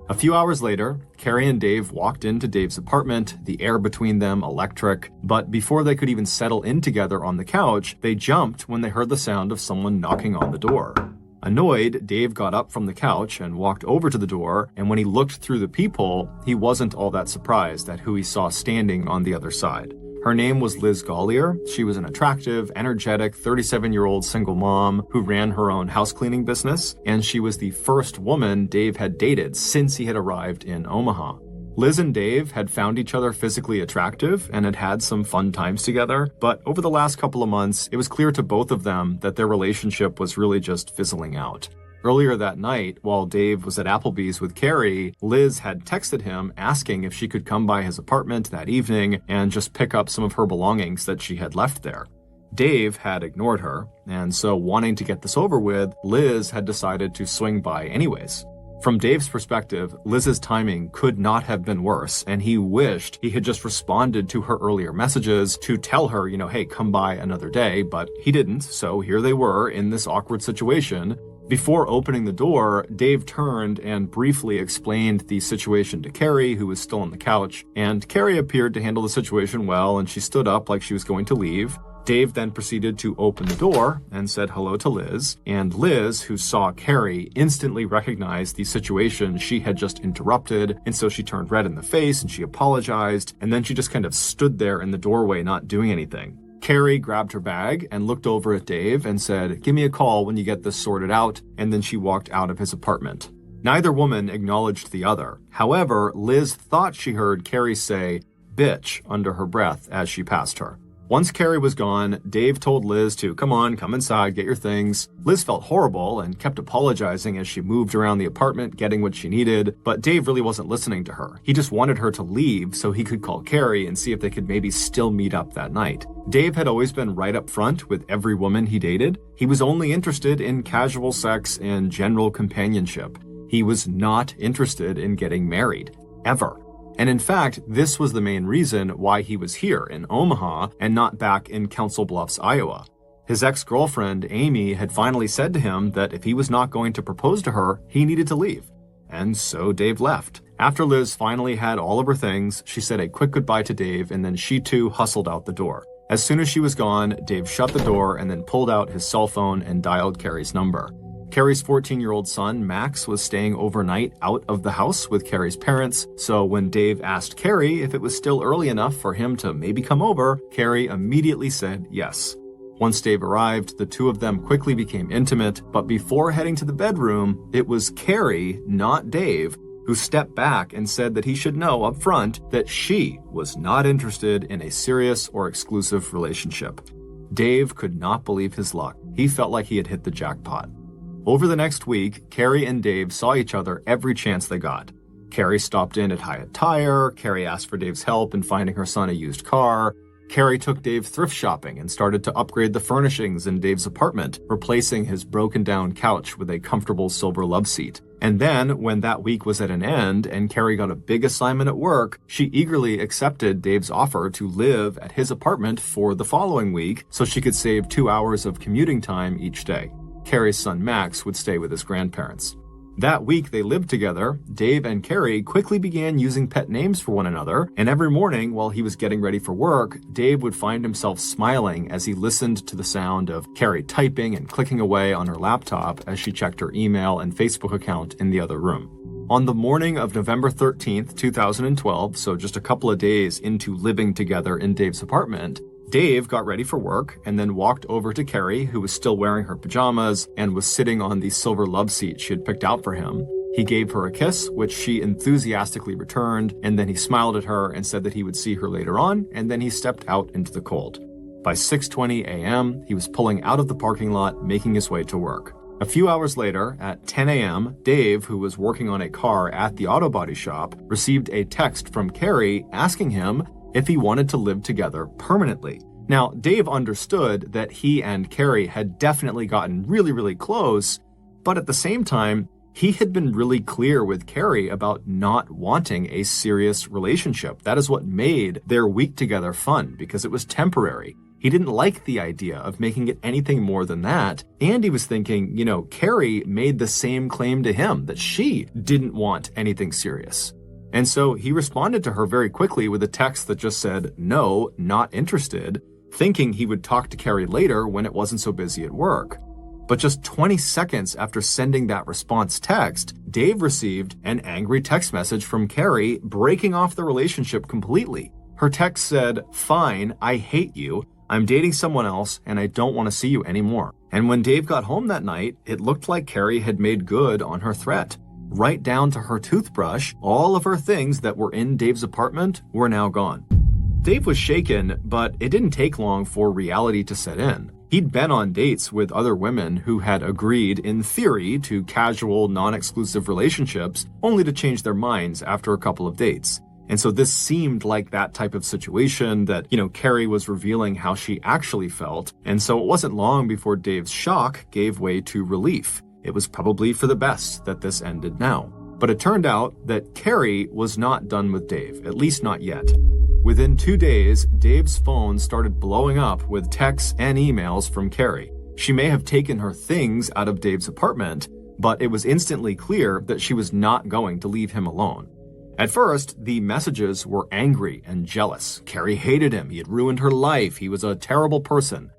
A few hours later, Carrie and Dave walked into Dave's apartment, the air between them electric, but before they could even settle in together on the couch, they jumped when they heard the sound of someone knocking on the door. Annoyed, Dave got up from the couch and walked over to the door, and when he looked through the peephole, he wasn't all that surprised at who he saw standing on the other side. Her name was Liz Gollier. She was an attractive, energetic, 37-year-old single mom who ran her own house cleaning business, and she was the first woman Dave had dated since he had arrived in Omaha. Liz and Dave had found each other physically attractive and had had some fun times together, but over the last couple of months, it was clear to both of them that their relationship was really just fizzling out. Earlier that night, while Dave was at Applebee's with Carrie, Liz had texted him asking if she could come by his apartment that evening and just pick up some of her belongings that she had left there. Dave had ignored her, and so wanting to get this over with, Liz had decided to swing by anyways. From Dave's perspective, Liz's timing could not have been worse, and he wished he had just responded to her earlier messages to tell her, hey, come by another day, but he didn't, so here they were in this awkward situation. Before opening the door, Dave turned and briefly explained the situation to Carrie, who was still on the couch, and Carrie appeared to handle the situation well, and she stood up like she was going to leave. Dave then proceeded to open the door and said hello to Liz, and Liz, who saw Carrie, instantly recognized the situation she had just interrupted, and so she turned red in the face and she apologized, and then she just kind of stood there in the doorway not doing anything. Carrie grabbed her bag and looked over at Dave and said, "Give me a call when you get this sorted out," and then she walked out of his apartment. Neither woman acknowledged the other. However, Liz thought she heard Carrie say, "bitch," under her breath as she passed her. Once Carrie was gone, Dave told Liz to come inside, get your things. Liz felt horrible and kept apologizing as she moved around the apartment getting what she needed, but Dave really wasn't listening to her. He just wanted her to leave so he could call Carrie and see if they could maybe still meet up that night. Dave had always been right up front with every woman he dated. He was only interested in casual sex and general companionship. He was not interested in getting married, ever. And in fact, this was the main reason why he was here in Omaha and not back in Council Bluffs, Iowa. His ex-girlfriend, Amy, had finally said to him that if he was not going to propose to her, he needed to leave. And so Dave left. After Liz finally had all of her things, she said a quick goodbye to Dave, and then she too hustled out the door. As soon as she was gone, Dave shut the door and then pulled out his cell phone and dialed Carrie's number. Carrie's 14-year-old son, Max, was staying overnight out of the house with Carrie's parents, so when Dave asked Carrie if it was still early enough for him to maybe come over, Carrie immediately said yes. Once Dave arrived, the two of them quickly became intimate, but before heading to the bedroom, it was Carrie, not Dave, who stepped back and said that he should know up front that she was not interested in a serious or exclusive relationship. Dave could not believe his luck. He felt like he had hit the jackpot. Over the next week, Carrie and Dave saw each other every chance they got. Carrie stopped in at Hyatt Tire, Carrie asked for Dave's help in finding her son a used car, Carrie took Dave thrift shopping and started to upgrade the furnishings in Dave's apartment, replacing his broken-down couch with a comfortable silver love seat. And then, when that week was at an end and Carrie got a big assignment at work, she eagerly accepted Dave's offer to live at his apartment for the following week so she could save 2 hours of commuting time each day. Carrie's son Max would stay with his grandparents. That week they lived together, Dave and Carrie quickly began using pet names for one another, and every morning while he was getting ready for work, Dave would find himself smiling as he listened to the sound of Carrie typing and clicking away on her laptop as she checked her email and Facebook account in the other room. On the morning of November 13th, 2012, so just a couple of days into living together in Dave's apartment, Dave got ready for work and then walked over to Carrie, who was still wearing her pajamas and was sitting on the silver love seat she had picked out for him. He gave her a kiss, which she enthusiastically returned, and then he smiled at her and said that he would see her later on, and then he stepped out into the cold. By 6:20 a.m., he was pulling out of the parking lot, making his way to work. A few hours later, at 10 a.m., Dave, who was working on a car at the auto body shop, received a text from Carrie asking him if he wanted to live together permanently. Now, Dave understood that he and Carrie had definitely gotten really close, but at the same time, he had been really clear with Carrie about not wanting a serious relationship. That is what made their week together fun, because it was temporary. He didn't like the idea of making it anything more than that, and he was thinking, Carrie made the same claim to him, that she didn't want anything serious. And so he responded to her very quickly with a text that just said, "No, not interested," thinking he would talk to Carrie later when it wasn't so busy at work. But just 20 seconds after sending that response text, Dave received an angry text message from Carrie breaking off the relationship completely. Her text said, "Fine, I hate you. I'm dating someone else and I don't want to see you anymore." And when Dave got home that night, it looked like Carrie had made good on her threat. Right down to her toothbrush, all of her things that were in Dave's apartment were now gone. Dave was shaken, but it didn't take long for reality to set in. He'd been on dates with other women who had agreed, in theory, to casual, non-exclusive relationships, only to change their minds after a couple of dates. And so this seemed like that type of situation that, Carrie was revealing how she actually felt. And so it wasn't long before Dave's shock gave way to relief. It was probably for the best that this ended now. But it turned out that Carrie was not done with Dave, at least not yet. Within 2 days, Dave's phone started blowing up with texts and emails from Carrie. She may have taken her things out of Dave's apartment, but it was instantly clear that she was not going to leave him alone. At first, the messages were angry and jealous. Carrie hated him. He had ruined her life. He was a terrible person.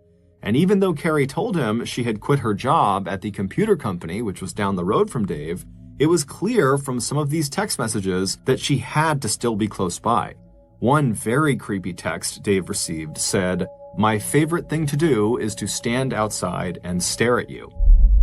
And even though Carrie told him she had quit her job at the computer company, which was down the road from Dave, it was clear from some of these text messages that she had to still be close by. One very creepy text Dave received said, "My favorite thing to do is to stand outside and stare at you."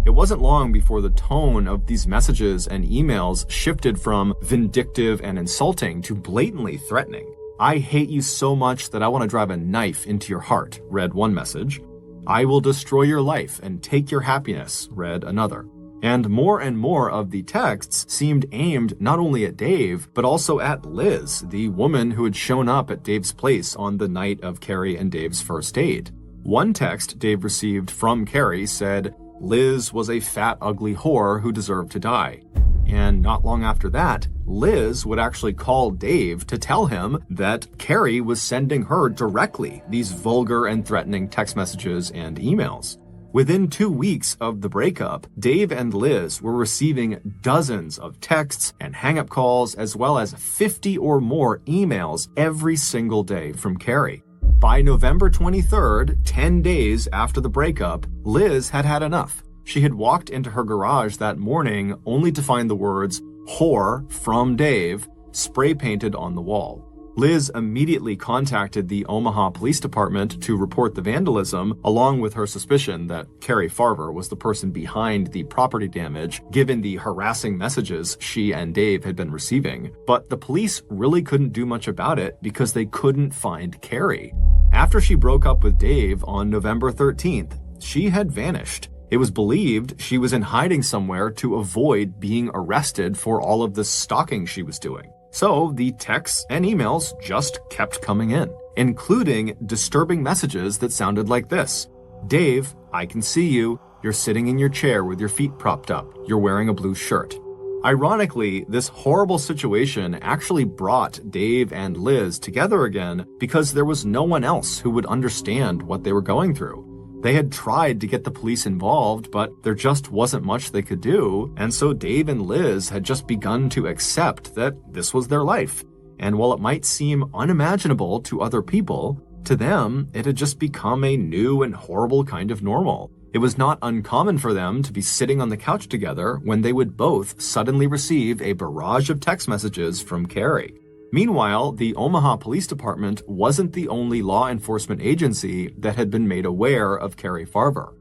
It wasn't long before the tone of these messages and emails shifted from vindictive and insulting to blatantly threatening. "I hate you so much that I want to drive a knife into your heart," read one message. "I will destroy your life and take your happiness," read another. And more of the texts seemed aimed not only at Dave, but also at Liz, the woman who had shown up at Dave's place on the night of Carrie and Dave's first date. One text Dave received from Carrie said, "Liz was a fat, ugly whore who deserved to die." And not long after that, Liz would actually call Dave to tell him that Carrie was sending her directly these vulgar and threatening text messages and emails. Within 2 weeks of the breakup, Dave and Liz were receiving dozens of texts and hang-up calls, as well as 50 or more emails every single day from Carrie. By November 23rd, 10 days after the breakup, Liz had had enough. She had walked into her garage that morning only to find the words "whore" from Dave spray painted on the wall. Liz immediately contacted the Omaha Police Department to report the vandalism, along with her suspicion that Carrie Farver was the person behind the property damage, given the harassing messages she and Dave had been receiving. But the police really couldn't do much about it because they couldn't find Carrie. After she broke up with Dave on November 13th, she had vanished. It was believed she was in hiding somewhere to avoid being arrested for all of the stalking she was doing. So the texts and emails just kept coming in, including disturbing messages that sounded like this. "Dave, I can see you. You're sitting in your chair with your feet propped up. You're wearing a blue shirt." Ironically, this horrible situation actually brought Dave and Liz together again because there was no one else who would understand what they were going through. They had tried to get the police involved, but there just wasn't much they could do, and so Dave and Liz had just begun to accept that this was their life. And while it might seem unimaginable to other people, to them, it had just become a new and horrible kind of normal. It was not uncommon for them to be sitting on the couch together when they would both suddenly receive a barrage of text messages from Carrie. Meanwhile, the Omaha Police Department wasn't the only law enforcement agency that had been made aware of Carrie Farver.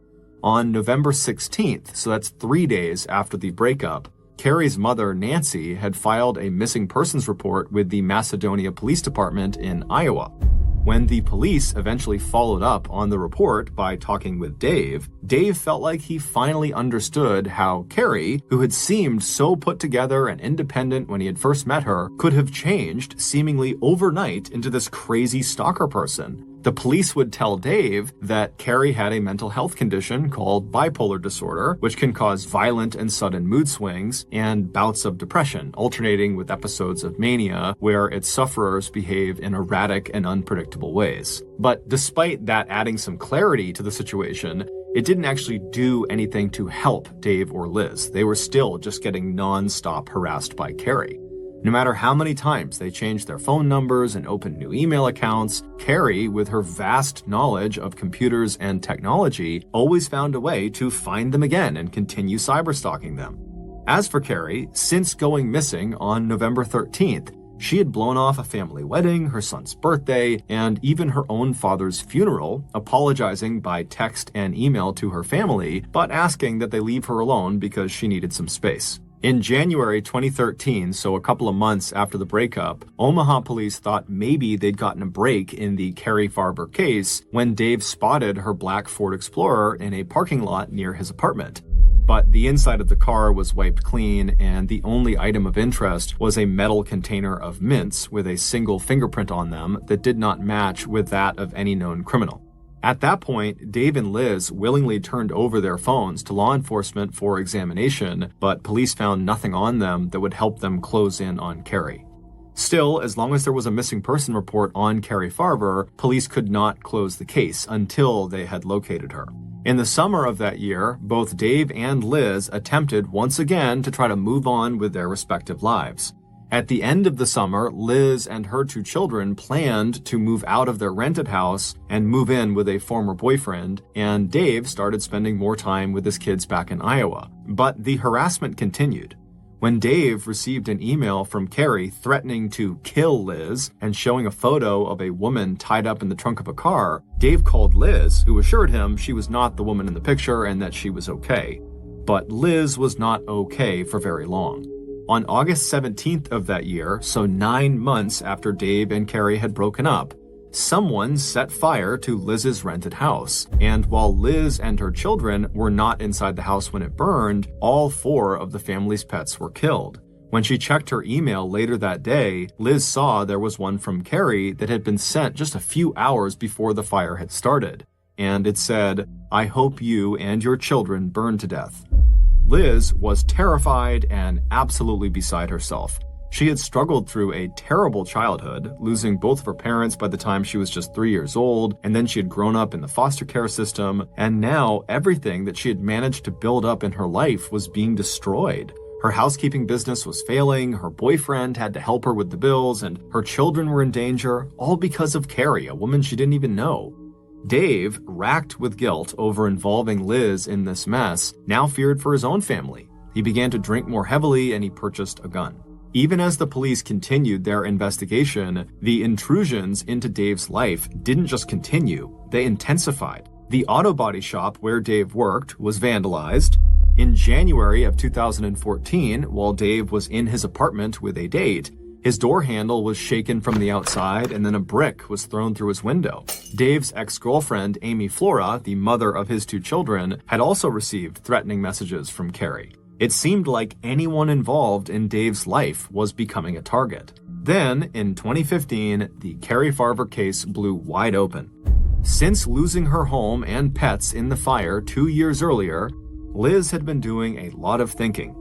On November 16th, so that's 3 days after the breakup, Carrie's mother, Nancy, had filed a missing persons report with the Macedonia Police Department in Iowa. When the police eventually followed up on the report by talking with Dave, Dave felt like he finally understood how Carrie, who had seemed so put together and independent when he had first met her, could have changed seemingly overnight into this crazy stalker person. The police would tell Dave that Carrie had a mental health condition called bipolar disorder, which can cause violent and sudden mood swings and bouts of depression, alternating with episodes of mania where its sufferers behave in erratic and unpredictable ways. But despite that adding some clarity to the situation, it didn't actually do anything to help Dave or Liz. They were still just getting non-stop harassed by Carrie. No matter how many times they changed their phone numbers and opened new email accounts, Carrie, with her vast knowledge of computers and technology, always found a way to find them again and continue cyberstalking them. As for Carrie, since going missing on November 13th, She had blown off a family wedding, her son's birthday, and even her own father's funeral, apologizing by text and email to her family, but asking that they leave her alone because she needed some space. In January 2013, so a couple of months after the breakup, Omaha police thought maybe they'd gotten a break in the Carrie Farber case when Dave spotted her black Ford Explorer in a parking lot near his apartment. But the inside of the car was wiped clean, and the only item of interest was a metal container of mints with a single fingerprint on them that did not match with that of any known criminal. At that point, Dave and Liz willingly turned over their phones to law enforcement for examination, but police found nothing on them that would help them close in on Carrie. Still, as long as there was a missing person report on Carrie Farber, police could not close the case until they had located her. In the summer of that year, both Dave and Liz attempted once again to try to move on with their respective lives. At the end of the summer, Liz and her 2 children planned to move out of their rented house and move in with a former boyfriend, and Dave started spending more time with his kids back in Iowa. But the harassment continued. When Dave received an email from Carrie threatening to kill Liz and showing a photo of a woman tied up in the trunk of a car, Dave called Liz, who assured him she was not the woman in the picture and that she was okay. But Liz was not okay for very long. On August 17th of that year, so 9 months after Dave and Carrie had broken up, someone set fire to Liz's rented house. And while Liz and her children were not inside the house when it burned, all 4 of the family's pets were killed. When she checked her email later that day, Liz saw there was one from Carrie that had been sent just a few hours before the fire had started. And it said, "I hope you and your children burn to death." Liz was terrified and absolutely beside herself. She had struggled through a terrible childhood, losing both of her parents by the time she was just 3 years old, and then she had grown up in the foster care system, and now everything that she had managed to build up in her life was being destroyed. Her housekeeping business was failing, her boyfriend had to help her with the bills, and her children were in danger, all because of Carrie, a woman she didn't even know. Dave, racked with guilt over involving Liz in this mess, now feared for his own family. He began to drink more heavily, and he purchased a gun. Even as the police continued their investigation, the intrusions into Dave's life didn't just continue, they intensified. The auto body shop where Dave worked was vandalized. In January of 2014, while Dave was in his apartment with a date, his door handle was shaken from the outside and then a brick was thrown through his window. Dave's ex-girlfriend, Amy Flora, the mother of his 2 children, had also received threatening messages from Carrie. It seemed like anyone involved in Dave's life was becoming a target. Then, in 2015, the Carrie Farber case blew wide open. Since losing her home and pets in the fire 2 years earlier, Liz had been doing a lot of thinking.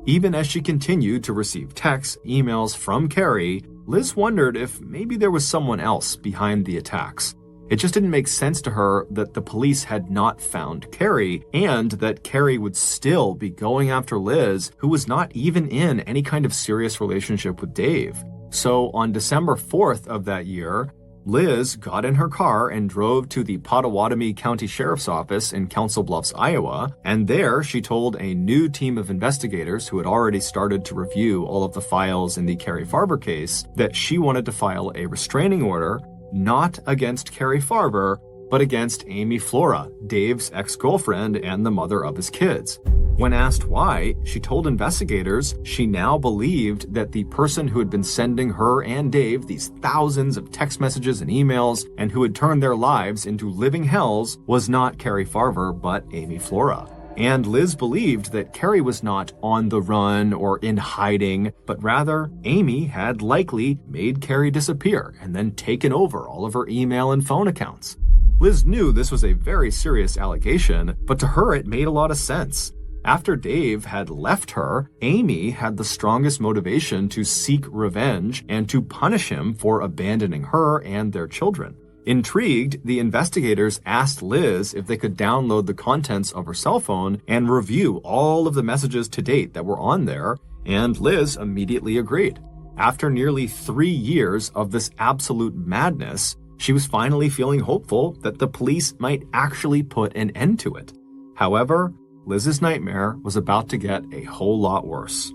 Even as she continued to receive texts, emails from Carrie, Liz wondered if maybe there was someone else behind the attacks. It just didn't make sense to her that the police had not found Carrie, and that Carrie would still be going after Liz, who was not even in any kind of serious relationship with Dave. So on December 4th of that year, Liz got in her car and drove to the Pottawatomie County Sheriff's Office in Council Bluffs, Iowa, and there she told a new team of investigators who had already started to review all of the files in the Carrie Farber case that she wanted to file a restraining order not against Carrie Farber, but against Amy Flora, Dave's ex-girlfriend and the mother of his kids. When asked why, she told investigators she now believed that the person who had been sending her and Dave these thousands of text messages and emails and who had turned their lives into living hells was not Carrie Farber, but Amy Flora. And Liz believed that Carrie was not on the run or in hiding, but rather Amy had likely made Carrie disappear and then taken over all of her email and phone accounts. Liz knew this was a very serious allegation, but to her it made a lot of sense. After Dave had left her, Amy had the strongest motivation to seek revenge and to punish him for abandoning her and their children. Intrigued, the investigators asked Liz if they could download the contents of her cell phone and review all of the messages to date that were on there, and Liz immediately agreed. After nearly 3 years of this absolute madness, she was finally feeling hopeful that the police might actually put an end to it. However, Liz's nightmare was about to get a whole lot worse.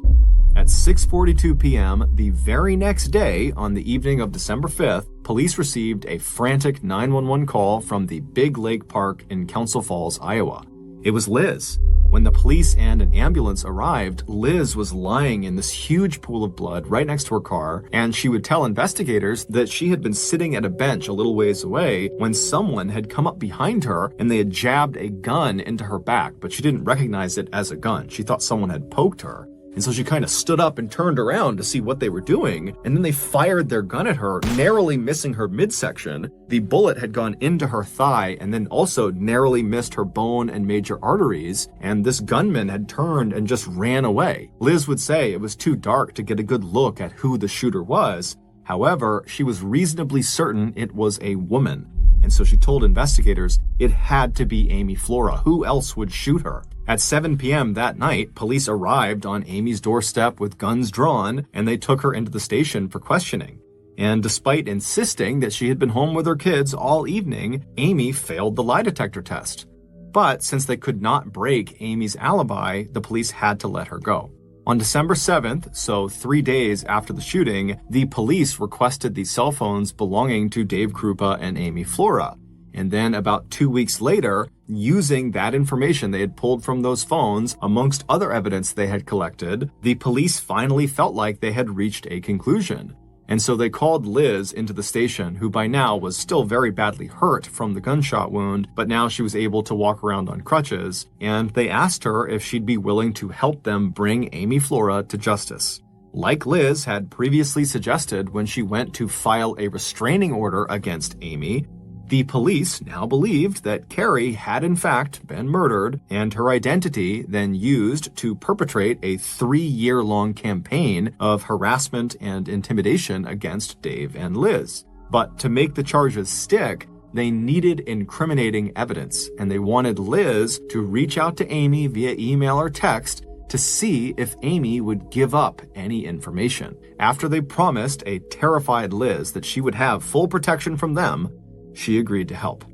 At 6:42 p.m. the very next day, on the evening of December 5th, police received a frantic 911 call from the Big Lake Park in Council Falls, Iowa. It was Liz. When the police and an ambulance arrived, Liz was lying in this huge pool of blood right next to her car, and she would tell investigators that she had been sitting at a bench a little ways away when someone had come up behind her and they had jabbed a gun into her back, but she didn't recognize it as a gun. She thought someone had poked her. And so she kind of stood up and turned around to see what they were doing, and then they fired their gun at her, narrowly missing her midsection. The bullet had gone into her thigh and then also narrowly missed her bone and major arteries, and this gunman had turned and just ran away. Liz would say it was too dark to get a good look at who the shooter was. However, she was reasonably certain it was a woman. And so she told investigators it had to be Amy Flora. Who else would shoot her? At 7 p.m. that night, police arrived on Amy's doorstep with guns drawn, and they took her into the station for questioning. And despite insisting that she had been home with her kids all evening, Amy failed the lie detector test. But since they could not break Amy's alibi, the police had to let her go. On December 7th, so 3 days after the shooting, the police requested the cell phones belonging to Dave Krupa and Amy Flora. And then about 2 weeks later, using that information they had pulled from those phones, amongst other evidence they had collected, the police finally felt like they had reached a conclusion. And so they called Liz into the station, who by now was still very badly hurt from the gunshot wound, but now she was able to walk around on crutches, and they asked her if she'd be willing to help them bring Amy Flora to justice. Like Liz had previously suggested when she went to file a restraining order against Amy, the police now believed that Carrie had in fact been murdered, and her identity then used to perpetrate a 3-year-long campaign of harassment and intimidation against Dave and Liz. But to make the charges stick, they needed incriminating evidence, and they wanted Liz to reach out to Amy via email or text to see if Amy would give up any information. After they promised a terrified Liz that she would have full protection from them, she agreed to help.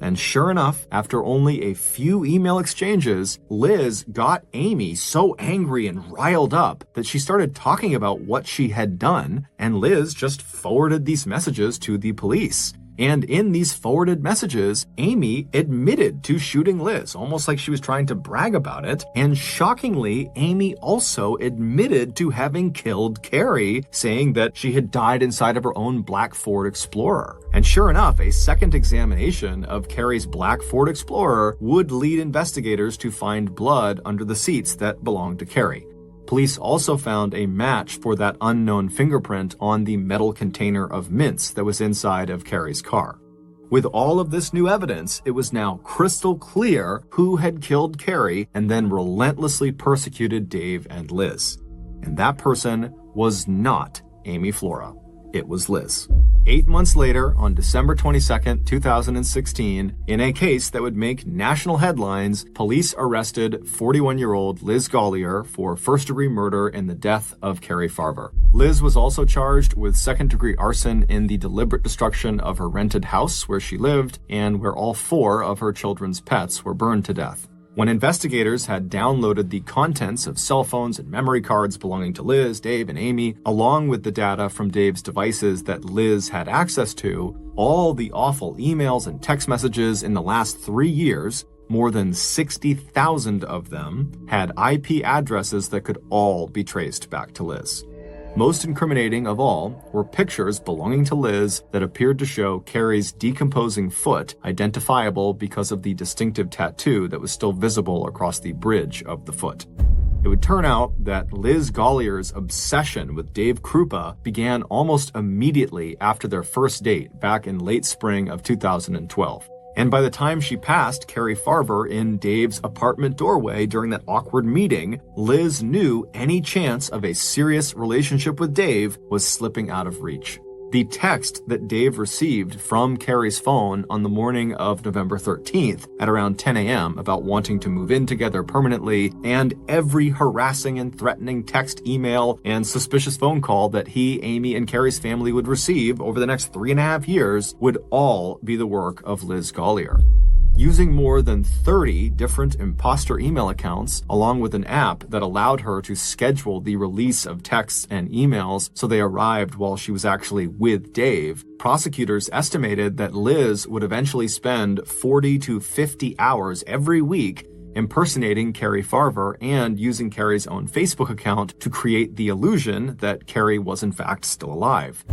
And sure enough, after only a few email exchanges, Liz got Amy so angry and riled up that she started talking about what she had done, and Liz just forwarded these messages to the police. And in these forwarded messages, Amy admitted to shooting Liz, almost like she was trying to brag about it. And shockingly, Amy also admitted to having killed Carrie, saying that she had died inside of her own black Ford Explorer. And sure enough, a second examination of Carrie's black Ford Explorer would lead investigators to find blood under the seats that belonged to Carrie. Police also found a match for that unknown fingerprint on the metal container of mints that was inside of Carrie's car. With all of this new evidence, it was now crystal clear who had killed Carrie and then relentlessly persecuted Dave and Liz. And that person was not Amy Flora. It was Liz. 8 months later, on December 22nd, 2016, in a case that would make national headlines, police arrested 41-year-old Liz Gollier for first-degree murder in the death of Carrie Farver. Liz was also charged with second-degree arson in the deliberate destruction of her rented house where she lived and where all 4 of her children's pets were burned to death. When investigators had downloaded the contents of cell phones and memory cards belonging to Liz, Dave, and Amy, along with the data from Dave's devices that Liz had access to, all the awful emails and text messages in the last 3 years, more than 60,000 of them, had IP addresses that could all be traced back to Liz. Most incriminating of all were pictures belonging to Liz that appeared to show Carrie's decomposing foot, identifiable because of the distinctive tattoo that was still visible across the bridge of the foot. It would turn out that Liz Gollier's obsession with Dave Krupa began almost immediately after their first date back in late spring of 2012. And by the time she passed Carrie Farver in Dave's apartment doorway during that awkward meeting, Liz knew any chance of a serious relationship with Dave was slipping out of reach. The text that Dave received from Carrie's phone on the morning of November 13th at around 10 a.m. about wanting to move in together permanently, and every harassing and threatening text, email, and suspicious phone call that he, Amy, and Carrie's family would receive over the next 3.5 years would all be the work of Liz Gollier. Using more than 30 different imposter email accounts, along with an app that allowed her to schedule the release of texts and emails so they arrived while she was actually with Dave, prosecutors estimated that Liz would eventually spend 40 to 50 hours every week impersonating Carrie Farver and using Carrie's own Facebook account to create the illusion that Carrie was in fact still alive.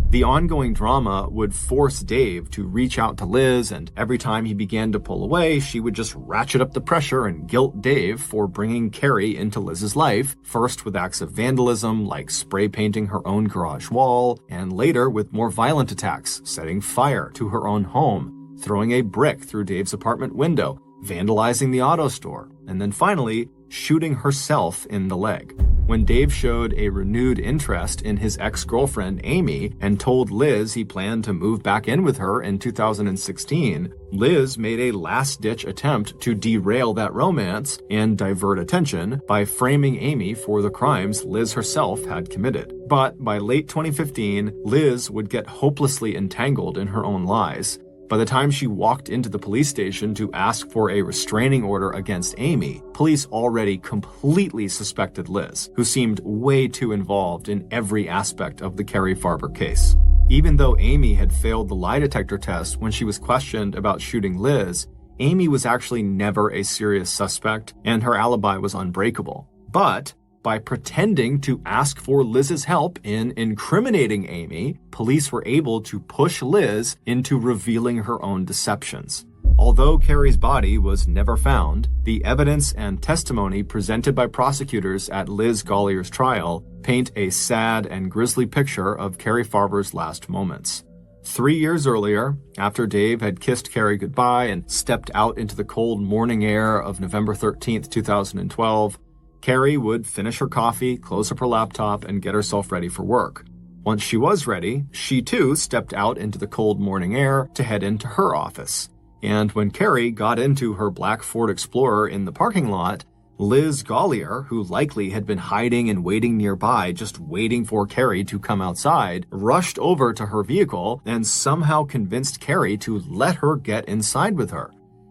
The ongoing drama would force Dave to reach out to Liz, and every time he began to pull away, she would just ratchet up the pressure and guilt Dave for bringing Carrie into Liz's life, first with acts of vandalism like spray painting her own garage wall, and later with more violent attacks, setting fire to her own home, throwing a brick through Dave's apartment window, vandalizing the auto store, and then finally shooting herself in the leg. When Dave showed a renewed interest in his ex-girlfriend, Amy, and told Liz he planned to move back in with her in 2016, Liz made a last-ditch attempt to derail that romance and divert attention by framing Amy for the crimes Liz herself had committed. But by late 2015, Liz would get hopelessly entangled in her own lies. By the time she walked into the police station to ask for a restraining order against Amy, police already completely suspected Liz, who seemed way too involved in every aspect of the Carrie Farver case. Even though Amy had failed the lie detector test when she was questioned about shooting Liz, Amy was actually never a serious suspect, and her alibi was unbreakable. But by pretending to ask for Liz's help in incriminating Amy, police were able to push Liz into revealing her own deceptions. Although Carrie's body was never found, the evidence and testimony presented by prosecutors at Liz Gollier's trial paint a sad and grisly picture of Carrie Farver's last moments. 3 years earlier, after Dave had kissed Carrie goodbye and stepped out into the cold morning air of November 13th, 2012, Carrie would finish her coffee, close up her laptop, and get herself ready for work. Once she was ready, she too stepped out into the cold morning air to head into her office. And when Carrie got into her black Ford Explorer in the parking lot, Liz Gollier, who likely had been hiding and waiting nearby, just waiting for Carrie to come outside, rushed over to her vehicle and somehow convinced Carrie to let her get inside with her.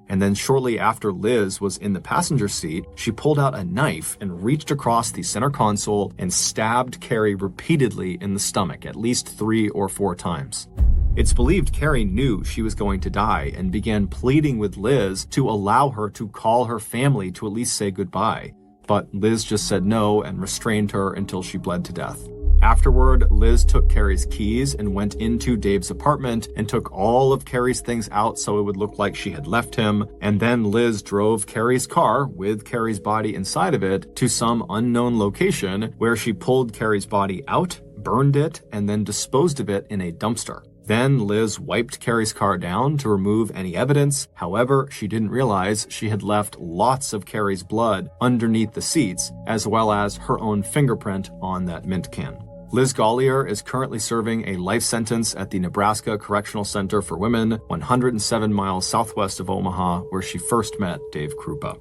And then shortly after Liz was in the passenger seat, she pulled out a knife and reached across the center console and stabbed Carrie repeatedly in the stomach, at least 3 or 4 times. It's believed Carrie knew she was going to die and began pleading with Liz to allow her to call her family to at least say goodbye. But Liz just said no and restrained her until she bled to death. Afterward, Liz took Carrie's keys and went into Dave's apartment and took all of Carrie's things out so it would look like she had left him, and then Liz drove Carrie's car, with Carrie's body inside of it, to some unknown location where she pulled Carrie's body out, burned it, and then disposed of it in a dumpster. Then Liz wiped Carrie's car down to remove any evidence. However, she didn't realize she had left lots of Carrie's blood underneath the seats, as well as her own fingerprint on that mint can. Liz Gollier is currently serving a life sentence at the Nebraska Correctional Center for Women, 107 miles southwest of Omaha, where she first met Dave Krupa.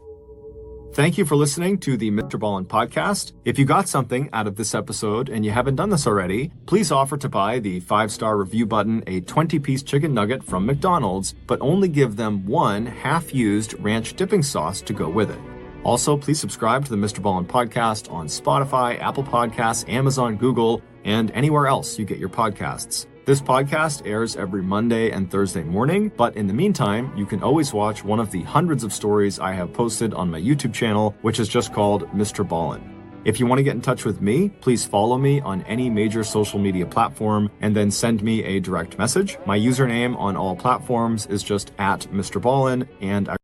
Thank you for listening to the MrBallen Podcast. If you got something out of this episode and you haven't done this already, please offer to buy the 5-star review button a 20-piece chicken nugget from McDonald's, but only give them 1 half-used ranch dipping sauce to go with it. Also, please subscribe to the MrBallen Podcast on Spotify, Apple Podcasts, Amazon, Google, and anywhere else you get your podcasts. This podcast airs every Monday and Thursday morning, but in the meantime, you can always watch one of the hundreds of stories I have posted on my YouTube channel, which is just called MrBallen. If you want to get in touch with me, please follow me on any major social media platform and then send me a direct message. My username on all platforms is just @MrBallen, and